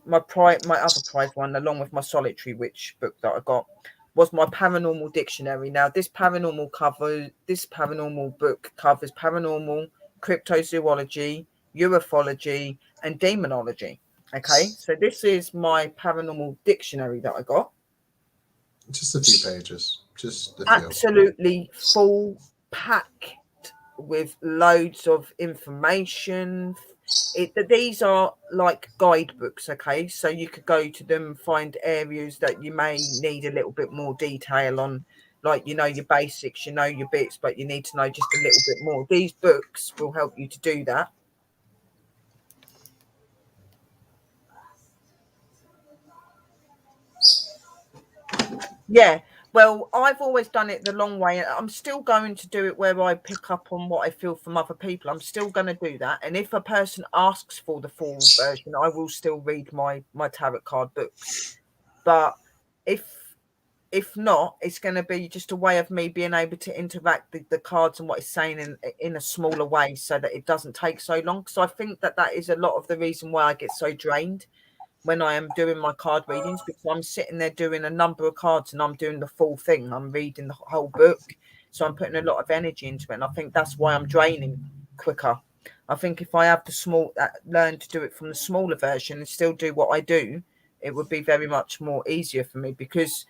Speaker 1: my other prize one, along with my Solitary Witch book that I got, was my paranormal dictionary. Now, this paranormal book covers paranormal, cryptozoology, ufology, and demonology. Okay, so this is my paranormal dictionary that I got.
Speaker 2: Just a few pages. Just a few.
Speaker 1: Absolutely full packed with loads of information, These are like guidebooks, okay? So you could go to them, find areas that you may need a little bit more detail on, like you know your basics, you know your bits, but you need to know just a little bit more. These books will help you to do that. Yeah. Well, I've always done it the long way. I'm still going to do it where I pick up on what I feel from other people. I'm still going to do that. And if a person asks for the full version, I will still read my tarot card books. But if not, it's going to be just a way of me being able to interact the cards and what it's saying in a smaller way, so that it doesn't take so long. Because I think that is a lot of the reason why I get so drained when I am doing my card readings, because I'm sitting there doing a number of cards and I'm doing the full thing. I'm reading the whole book. So I'm putting a lot of energy into it. And I think that's why I'm draining quicker. I think if I have learn to do it from the smaller version and still do what I do, it would be very much more easier for me, because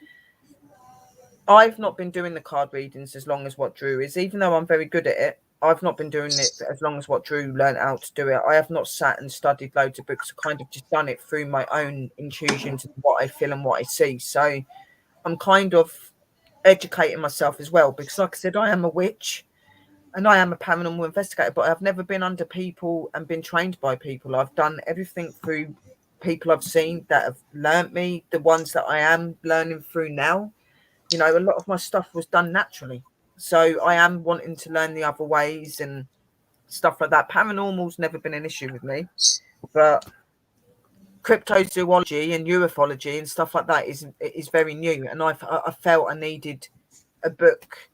Speaker 1: I've not been doing the card readings as long as what Drew is, even though I'm very good at it. I've not been doing it as long as what Drew learned how to do it. I have not sat and studied loads of books. I've kind of just done it through my own intuition to what I feel and what I see. So I'm kind of educating myself as well, because like I said, I am a witch and I am a paranormal investigator, but I've never been under people and been trained by people. I've done everything through people I've seen that have learnt me, the ones that I am learning through now. You know, a lot of my stuff was done naturally. So I am wanting to learn the other ways and stuff like that. Paranormal's never been an issue with me, but cryptozoology and ufology and stuff like that is very new. And I felt I needed a book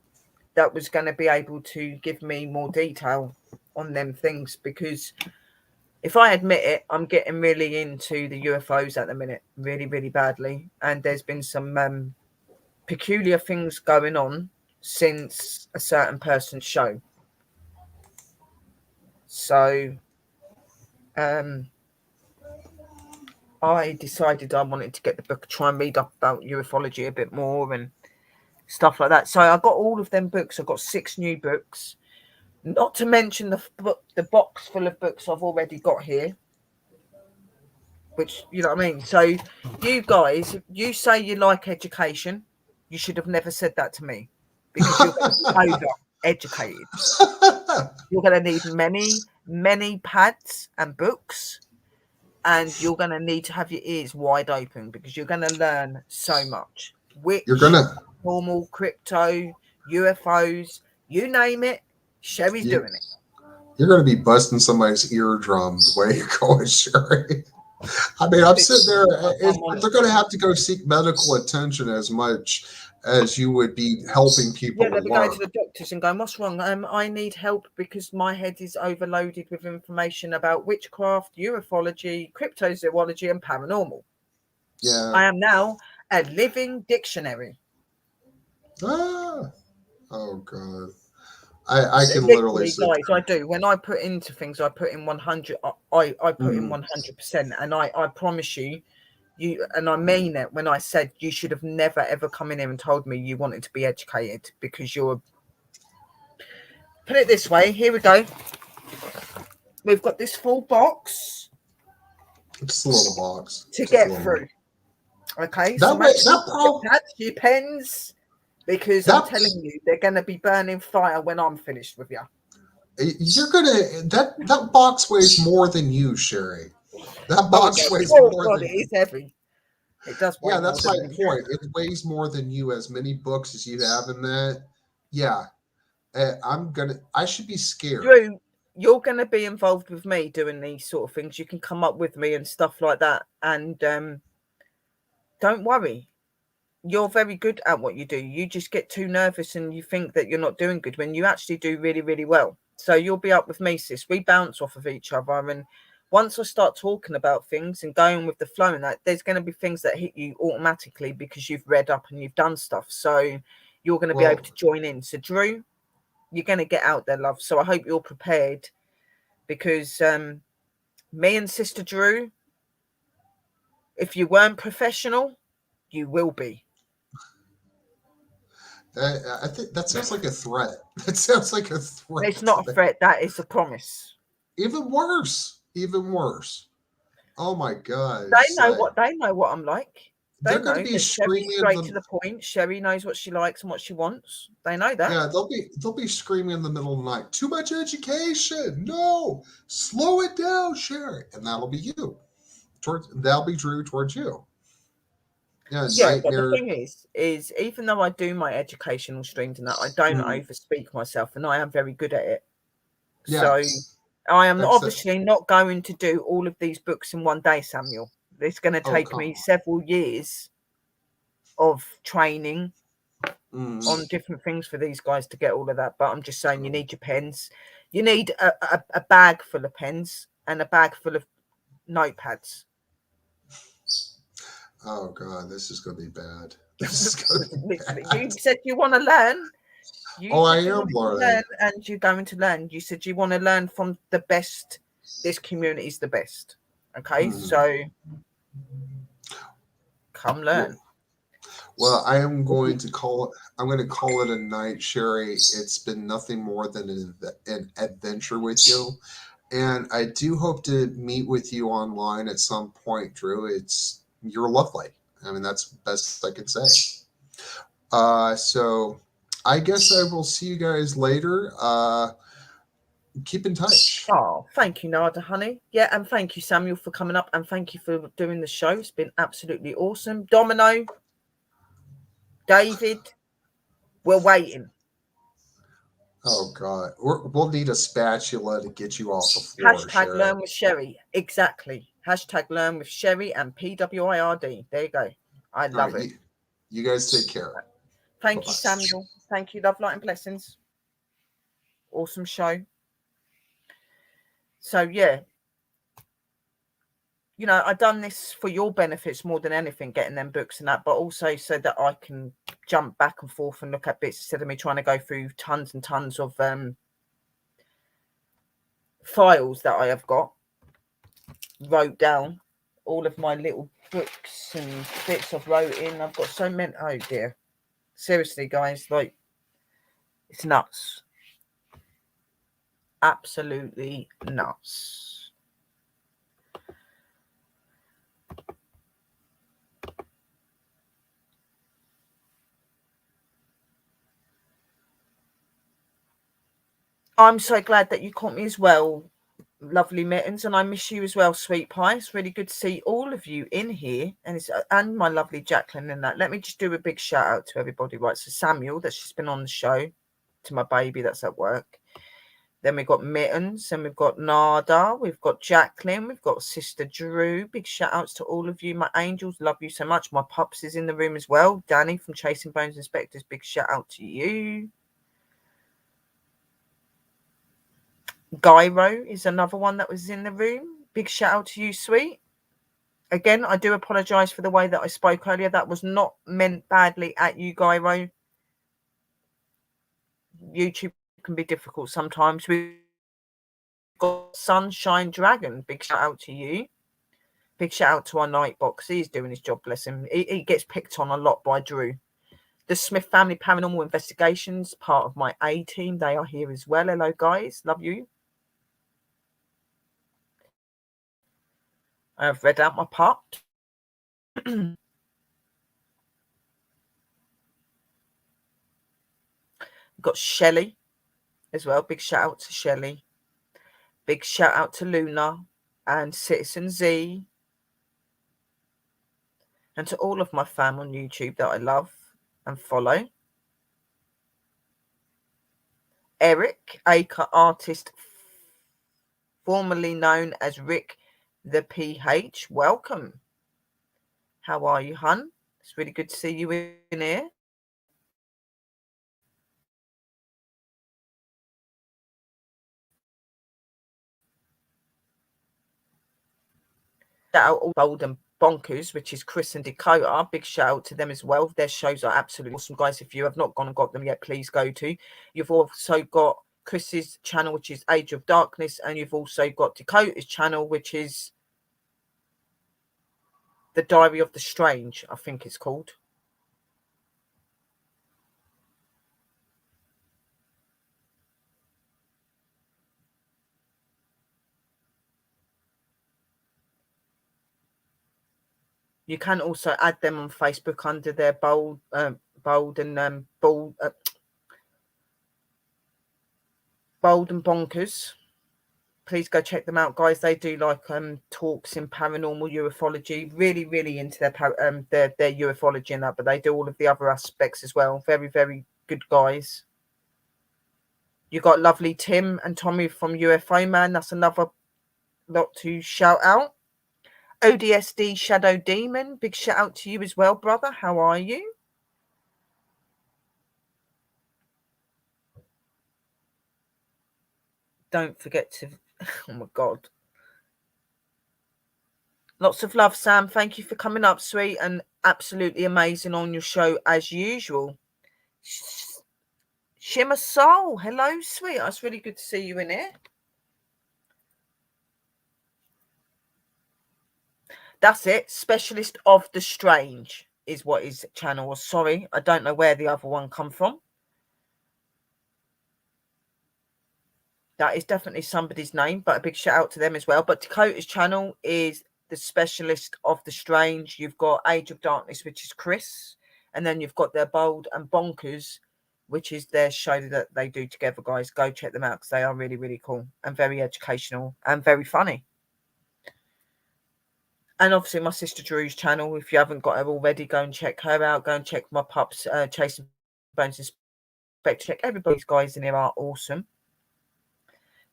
Speaker 1: that was going to be able to give me more detail on them things, because if I admit it, I'm getting really into the UFOs at the minute, really, really badly. And there's been some peculiar things going on since a certain person's show. So I decided I wanted to get the book, try and read up about ufology a bit more and stuff like that. So I got all of them books. I got 6 new books, not to mention the box full of books I've already got here, which, you know what I mean? So you guys, if you say you like education, you should have never said that to me, because you're going to be over educated. You're going to need many pads and books, and you're going to need to have your ears wide open, because you're going to learn so much. Which normal, crypto, UFOs, you name it, Sherry's doing it.
Speaker 2: You're going to be busting somebody's eardrum the way you're going, Sherry. I mean, I'm sitting there. They're going to have to go seek medical attention as much as you would be helping people.
Speaker 1: Yeah, they'll be going to the doctors and going, "What's wrong? I need help because my head is overloaded with information about witchcraft, ufology, cryptozoology, and paranormal."
Speaker 2: Yeah,
Speaker 1: I am now a living dictionary.
Speaker 2: Oh God. I can literally
Speaker 1: guys, I do. When I put into things, I put in 100. I put in 100%, and I promise you, and I mean it when I said you should have never ever come in here and told me you wanted to be educated, because you're. Put it this way. Here we go. We've got this full box.
Speaker 2: Just a little box
Speaker 1: to get through. Okay, so your pens. Because I'm telling you, they're going to be burning fire when I'm finished with you.
Speaker 2: You're that box weighs more than you, Sherry. That box weighs more than
Speaker 1: it is heavy. It does.
Speaker 2: Yeah, that's my point. It weighs more than you. As many books as you have in that. Yeah, I should be scared.
Speaker 1: Drew, you're going to be involved with me doing these sort of things. You can come up with me and stuff like that. And don't worry. You're very good at what you do. You just get too nervous and you think that you're not doing good when you actually do really, really well. So you'll be up with me, sis. We bounce off of each other. And once I start talking about things and going with the flow and that, there's going to be things that hit you automatically because you've read up and you've done stuff. So you're going to be able to join in. So Drew, you're going to get out there, love. So I hope you're prepared, because me and Sister Drew, if you weren't professional, you will be.
Speaker 2: I think that sounds like a threat. That sounds like a threat.
Speaker 1: It's not a threat. That is a promise.
Speaker 2: Even worse. even worse. Oh my God,
Speaker 1: They
Speaker 2: it's
Speaker 1: know
Speaker 2: like
Speaker 1: what I'm like. They
Speaker 2: they're going to
Speaker 1: know
Speaker 2: be
Speaker 1: that Sherry's
Speaker 2: screaming
Speaker 1: straight to
Speaker 2: the
Speaker 1: the point. Sherry knows what she likes and what she wants. They know that.
Speaker 2: yeah they'll be screaming in the middle of the night. Too much education. No, slow it down, Sherry, and that'll be you. That'll be Drew towards you. Yeah,
Speaker 1: Yeah, but the
Speaker 2: nightmare.
Speaker 1: thing is even though I do my educational streams and that, I don't
Speaker 2: Mm,
Speaker 1: overspeak myself, and I am very good at it. So
Speaker 2: yes,
Speaker 1: I am
Speaker 2: except
Speaker 1: obviously not going to do all of these books in one day, Samuel. It's going to
Speaker 2: oh
Speaker 1: take
Speaker 2: come
Speaker 1: me several years of training
Speaker 2: on.
Speaker 1: on different things for these guys to get all of that. But I'm just saying, you need your pens. You need a bag full of pens and a bag full of notepads.
Speaker 2: Oh God, this is going to be bad. This is going to be
Speaker 1: Literally,
Speaker 2: bad.
Speaker 1: you said you want to learn. You
Speaker 2: Oh, I
Speaker 1: said you
Speaker 2: am
Speaker 1: wanted to
Speaker 2: learning.
Speaker 1: learn, and you're going to learn. You said you want to learn from the best. This community is the best. Okay,
Speaker 2: Mhm.
Speaker 1: so come
Speaker 2: Well,
Speaker 1: learn.
Speaker 2: well, I am going to call it. I'm going to call it a night, Sherry. It's been nothing more than an adventure with you, and I do hope to meet with you online at some point, Drew. You're lovely. I mean, that's the best I can say. So I guess I will see you guys later. Keep in touch.
Speaker 1: Oh, thank you, Nada, honey. Yeah, and thank you, Samuel, for coming up, and thank you for doing the show. It's been absolutely awesome. Domino, David, we're waiting.
Speaker 2: Oh God, we'll need a spatula to get you off the floor,
Speaker 1: Hashtag
Speaker 2: Sherry.
Speaker 1: learn with Sherry. Exactly. Hashtag learn with Sherry and PWIRD. There you go. I
Speaker 2: All
Speaker 1: love
Speaker 2: right,
Speaker 1: it.
Speaker 2: you guys take care. Bye
Speaker 1: Thank you,
Speaker 2: bye.
Speaker 1: Samuel. Thank you. Love, light, and blessings. Awesome show. So, yeah, I've done this for your benefits more than anything, getting them books and that, but also so that I can jump back and forth and look at bits instead of me trying to go through tons and tons of files that I have got, wrote down all of my little books and bits I've wrote in. I've got so many. Oh dear. Seriously, guys, like, it's nuts. Absolutely nuts. I'm so glad that you caught me as well, lovely Mittens, and I miss you as well, sweet pie. It's really good to see all of you in here, and my lovely Jacqueline and that. Let me just do a big shout out to everybody, right? So Samuel, that's just been on the show, to my baby that's at work. Then we've got Mittens, and we've got Nada, we've got Jacqueline, we've got Sister Drew. Big shout outs to all of you, my angels. Love you so much. My pups is in the room as well. Danny from Chasing Bones Inspectors, big shout out to you. Gyro is another one that was in the room. Big shout out to you, sweet. Again, I do apologise for the way that I spoke earlier. That was not meant badly at you, Gyro. YouTube can be difficult sometimes. We've got Sunshine Dragon. Big shout out to you. Big shout out to our Nightbox. He's doing his job, bless him. He gets picked on a lot by Drew. The Smith Family Paranormal Investigations, part of my A team. They are here as well. Hello, guys. Love you. I've read out my part. Got Shelley as well. Big shout out to Shelley. Big shout out to Luna and Citizen Z. And to all of my fam on YouTube that I love and follow. Eric, Acre Artist, formerly known as Rick the PH. Welcome. How are you, hun? It's really good to see you in here. Shout out all Bold and Bonkers, which is Chris and Dakota. Big shout out to them as well. Their shows are absolutely awesome, guys. If you have not gone and got them yet, please go to. You've also got Chris's channel, which is Age of Darkness, and you've also got Dakota's channel, which is The Diary of the Strange, I think it's called. You can also add them on Facebook under their bold and bonkers. Please go check them out, guys. They do like talks in paranormal ufology. Really, really into their ufology and that, but they do all of the other aspects as well. Very, very good guys. You got lovely Tim and Tommy from UFO Man. That's another lot to shout out. ODSD Shadow Demon. Big shout out to you as well, brother. How are you? Don't forget to... Oh, my God. Lots of love, Sam. Thank you for coming up, sweet, and absolutely amazing on your show as usual. Shimmer Soul. Hello, sweet. It's really good to see you in here. That's it. Specialist of the Strange is what his channel was. Sorry, I don't know where the other one come from. That is definitely somebody's name, but a big shout out to them as well. But Dakota's channel is the Specialist of the Strange. You've got Age of Darkness, which is Chris. And then you've got their Bold and Bonkers, which is their show that they do together, guys. Go check them out because they are really, really cool and very educational and very funny. And obviously my sister Drew's channel. If you haven't got her already, go and check her out. Go and check my pups, Chasing Bones and Spectre. Check everybody's guys in here are awesome.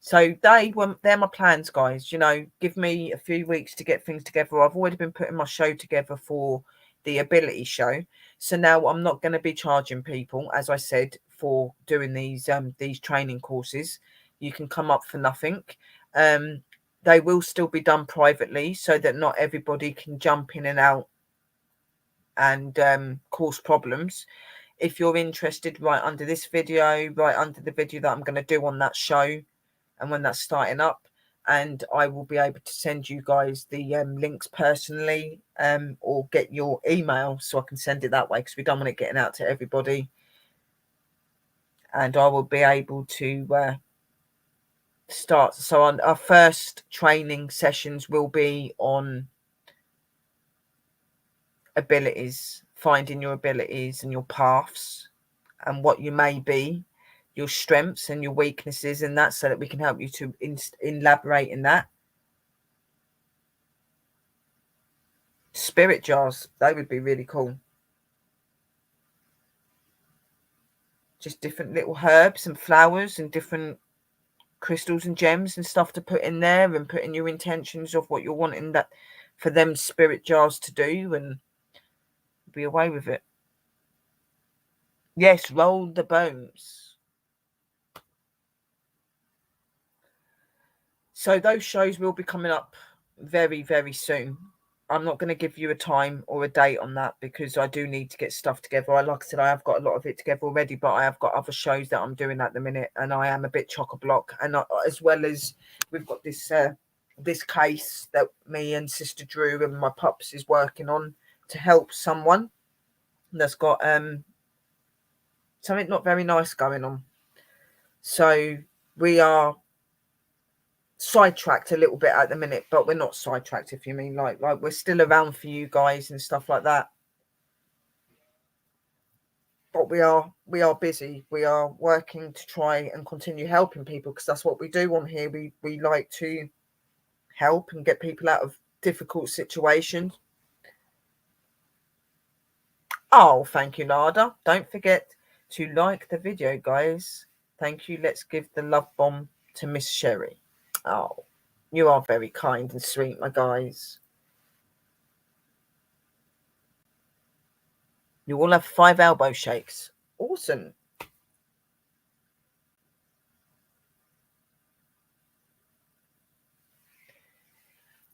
Speaker 1: So they're my plans, guys. You know, give me a few weeks to get things together. I've already been putting my show together for the ability show. So now I'm not going to be charging people, as I said, for doing these training courses. You can come up for nothing. They will still be done privately so that not everybody can jump in and out and cause problems. If you're interested, right under this video, right under the video that I'm going to do on that show, and when that's starting up, and I will be able to send you guys the links personally, or get your email so I can send it that way, because we don't want it getting out to everybody. And I will be able to start. So on our first training sessions will be on abilities, finding your abilities and your paths and what you may be, your strengths and your weaknesses, and that, so that we can help you to elaborate in that. Spirit jars, they would be really cool. Just different little herbs and flowers and different crystals and gems and stuff to put in there, and put in your intentions of what you're wanting that for them spirit jars to do, and be away with it. Yes, roll the bones. So those shows will be coming up very, very soon. I'm not going to give you a time or a date on that because I do need to get stuff together. Like I said, I have got a lot of it together already, but I have got other shows that I'm doing at the minute, and I am a bit chock-a-block. And as well as we've got this case that me and Sister Drew and my pups is working on to help someone that's got something not very nice going on. So we are sidetracked a little bit at the minute, but we're not sidetracked, if you mean like we're still around for you guys and stuff like that. But we are busy. We are working to try and continue helping people, because that's what we do on here. We like to help and get people out of difficult situations. Oh, thank you, Nada. Don't forget to like the video, guys. Thank you. Let's give the love bomb to Miss Sherry. Oh, you are very kind and sweet, my guys. You all have 5 elbow shakes. Awesome.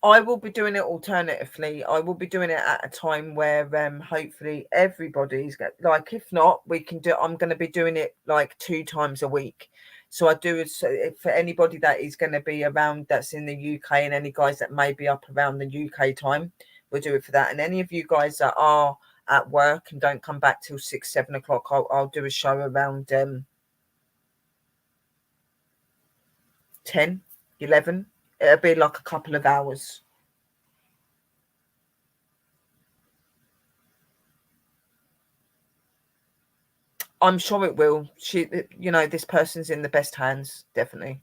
Speaker 1: I will be doing it alternatively. I will be doing it at a time where hopefully everybody's like, if not, we can do. I'm going to be doing it like 2 times a week. So I do it for anybody that is going to be around, that's in the UK, and any guys that may be up around the UK time, we'll do it for that. And any of you guys that are at work and don't come back till 6, 7 o'clock, I'll do a show around 10, 11. It'll be like a couple of hours. I'm sure it will. This person's in the best hands, definitely.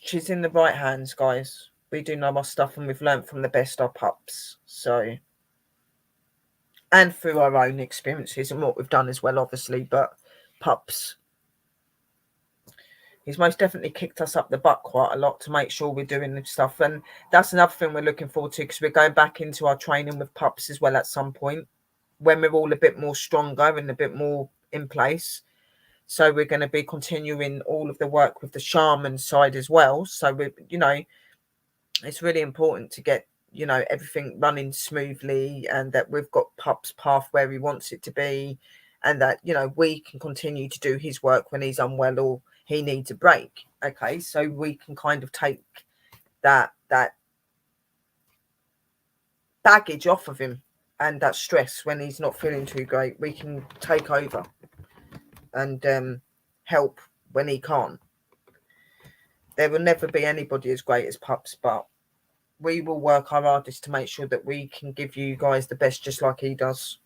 Speaker 1: She's in the right hands, guys. We do know our stuff, and we've learned from the best, our pups. So, and through our own experiences and what we've done as well, obviously. But pups, he's most definitely kicked us up the butt quite a lot to make sure we're doing this stuff. And that's another thing we're looking forward to, because we're going back into our training with pups as well at some point, when we're all a bit more stronger and a bit more in place. So we're going to be continuing all of the work with the shaman side as well. So it's really important to get, everything running smoothly, and that we've got Pup's path where he wants it to be, and that, we can continue to do his work when he's unwell or he needs a break. Okay, so we can kind of take that baggage off of him, and that stress when he's not feeling too great. We can take over and help when he can't. There will never be anybody as great as Pups, but we will work our hardest to make sure that we can give you guys the best, just like he does.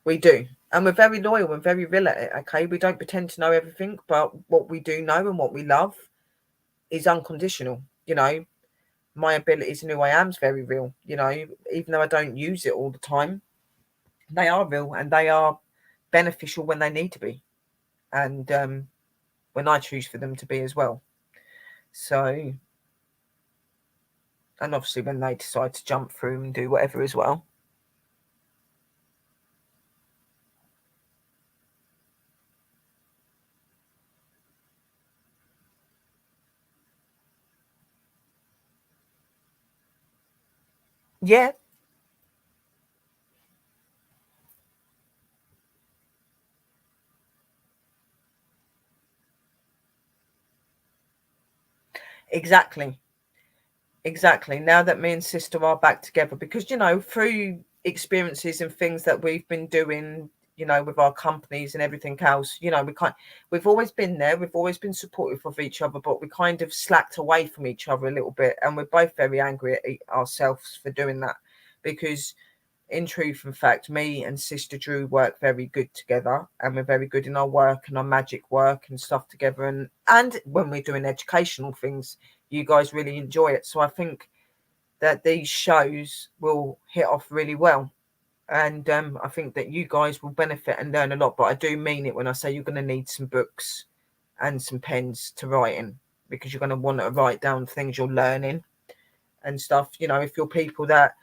Speaker 1: We do. And we're very loyal and very real at it, okay? We don't pretend to know everything, but what we do know and what we love is unconditional. My abilities and who I am is very real, even though I don't use it all the time. They are real, and they are beneficial when they need to be. And when I choose for them to be as well. So, and obviously when they decide to jump through and do whatever as well. Yeah. Exactly. Now that me and sister are back together, because through experiences and things that we've been doing, with our companies and everything else, we've always been there, we've always been supportive of each other, but we kind of slacked away from each other a little bit, and we're both very angry at ourselves for doing that, because in truth and fact, me and sister Drew work very good together, and we're very good in our work and our magic work and stuff together, and when we're doing educational things, you guys really enjoy it. So I think that these shows will hit off really well, and I think that you guys will benefit and learn a lot. But I do mean it when I say you're going to need some books and some pens to write in, because you're going to want to write down things you're learning and stuff. If you're people that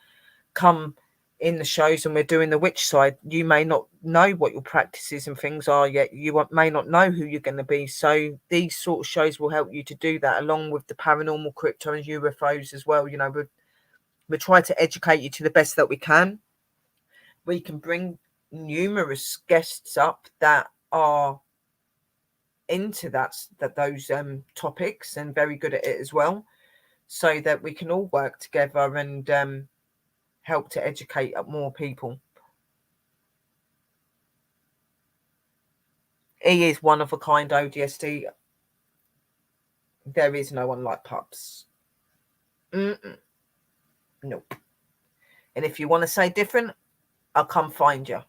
Speaker 1: come in the shows and we're doing the witch side, you may not know what your practices and things are yet. You may not know who you're going to be. So these sort of shows will help you to do that, along with the paranormal, crypto and UFOs as well. We're trying to educate you to the best that we can. We can bring numerous guests up that are into those topics and very good at it as well, so that we can all work together and help to educate more people. He is one of a kind, ODST. There is no one like Pups. Nope. And if you want to say different, I'll come find you.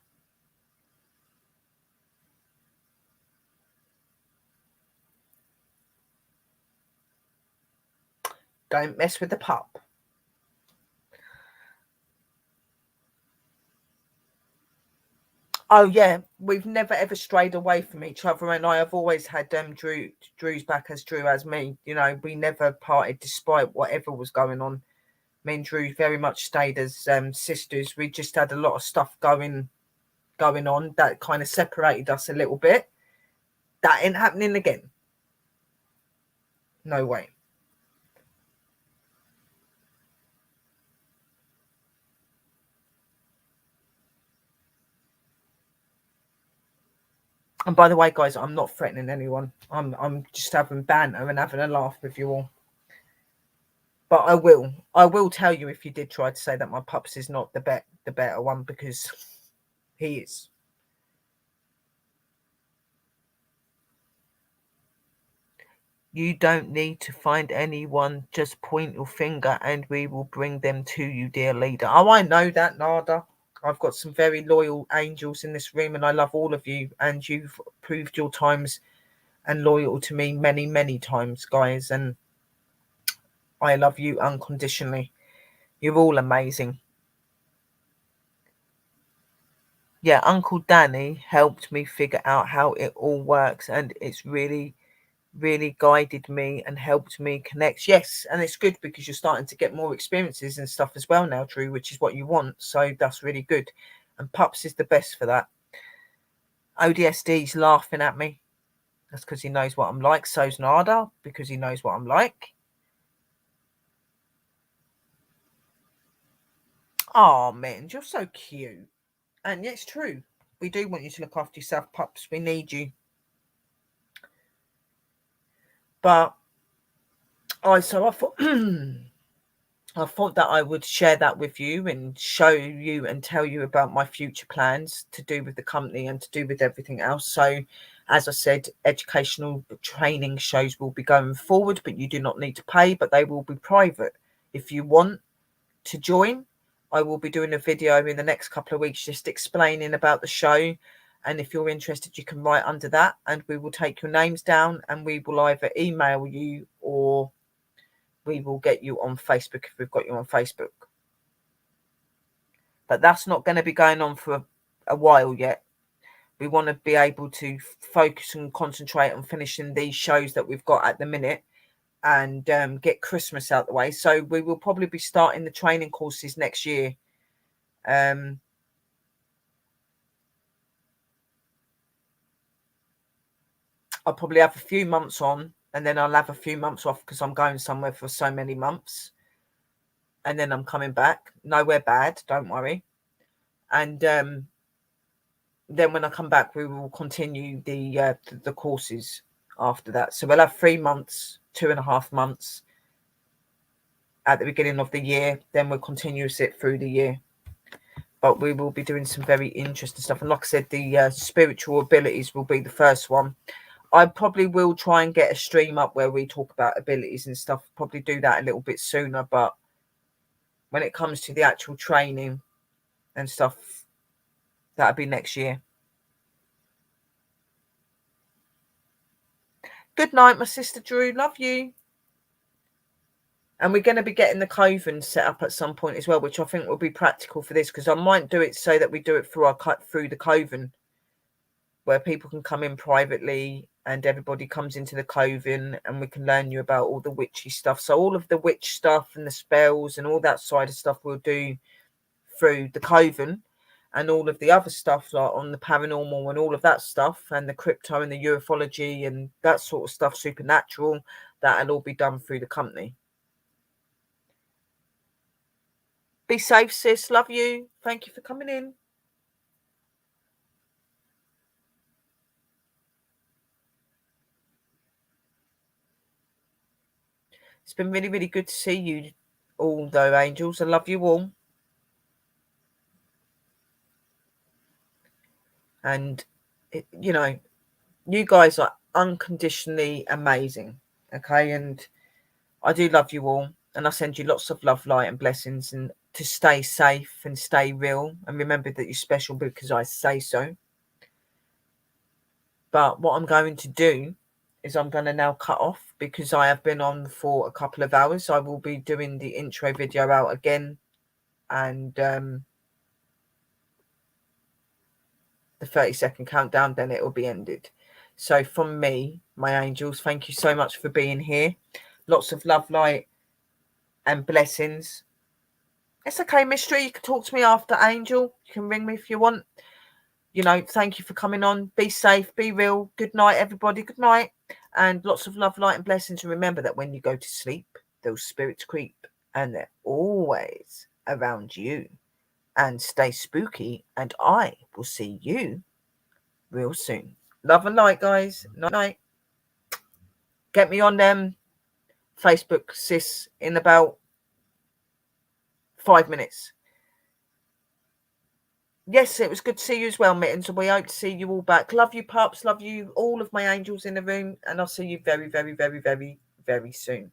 Speaker 1: Don't mess with the pup. Oh yeah, we've never ever strayed away from each other, and I have always had Drew's back as Drew has me. We never parted despite whatever was going on. Me and Drew very much stayed as sisters. We just had a lot of stuff going on that kind of separated us a little bit. That ain't happening again. No way. And by the way, guys, I'm not threatening anyone. I'm just having banter and having a laugh with you all. But I will tell you if you did try to say that my Pups is not the better one, because he is. You don't need to find anyone. Just point your finger and we will bring them to you, dear leader. Oh, I know that, Nada. I've got some very loyal angels in this room and I love all of you. And you've proved your times and loyal to me many, many times, guys. And I love you unconditionally. You're all amazing. Yeah, Uncle Danny helped me figure out how it all works. And it's really guided me and helped me connect. Yes, and it's good because you're starting to get more experiences and stuff as well now, Drew, which is what you want. So that's really good. And Pups is the best for that. ODSD's laughing at me. That's because he knows what I'm like. So's Nada, because he knows what I'm like. Oh, man, you're so cute. And yeah, it's true. We do want you to look after yourself, Pups. We need you. But I thought I thought that I would share that with you and show you and tell you about my future plans to do with the company and to do with everything else. So, as I said, educational training shows will be going forward, but you do not need to pay, but they will be private. If you want to join, I will be doing a video in the next couple of weeks just explaining about the show. And if you're interested, you can write under that and we will take your names down and we will either email you or we will get you on Facebook if we've got you on Facebook. But that's not going to be going on for a while yet. We want to be able to focus and concentrate on finishing these shows that we've got at the minute and get Christmas out the way. So we will probably be starting the training courses next year. I'll probably have a few months on and then I'll have a few months off because I'm going somewhere for so many months. And then I'm coming back. Nowhere bad, don't worry. And then when I come back, we will continue the courses after that. So we'll have 3 months, 2.5 months at the beginning of the year. Then we'll continue it through the year. But we will be doing some very interesting stuff. And like I said, the spiritual abilities will be the first one. I probably will try and get a stream up where we talk about abilities and stuff. Probably do that a little bit sooner. But when it comes to the actual training and stuff, that'll be next year. Good night, my sister Drew. Love you. And we're going to be getting the Coven set up at some point as well, which I think will be practical for this because I might do it so that we do it through the Coven, where people can come in privately and everybody comes into the Coven and we can learn you about all the witchy stuff. So all of the witch stuff and the spells and all that side of stuff we'll do through the Coven, and all of the other stuff like on the paranormal and all of that stuff and the crypto and the ufology and that sort of stuff, supernatural, that'll all be done through the company. Be safe, sis. Love you. Thank you for coming in. It's been really, really good to see you all, though, angels. I love you all. And, you know, you guys are unconditionally amazing, okay? And I do love you all. And I send you lots of love, light and blessings and to stay safe and stay real. And remember that you're special because I say so. But what I'm going to do is I'm going to now cut off because I have been on for a couple of hours. I will be doing the intro video out again and the 30-second countdown, then it will be ended. So from me, my angels, thank you so much for being here. Lots of love, light and blessings. It's okay, Mystery. You can talk to me after, Angel. You can ring me if you want. You know, thank you for coming on. Be safe, be real. Good night, everybody. Good night. And lots of love, light and blessings. And remember that when you go to sleep, those spirits creep and they're always around you. And stay spooky. And I will see you real soon. Love and light, guys. Night. Get me on Facebook, sis, in about 5 minutes. Yes, it was good to see you as well, Mittens, and we hope to see you all back. Love you, pups. Love you, all of my angels in the room, and I'll see you very, very, very, very, very soon.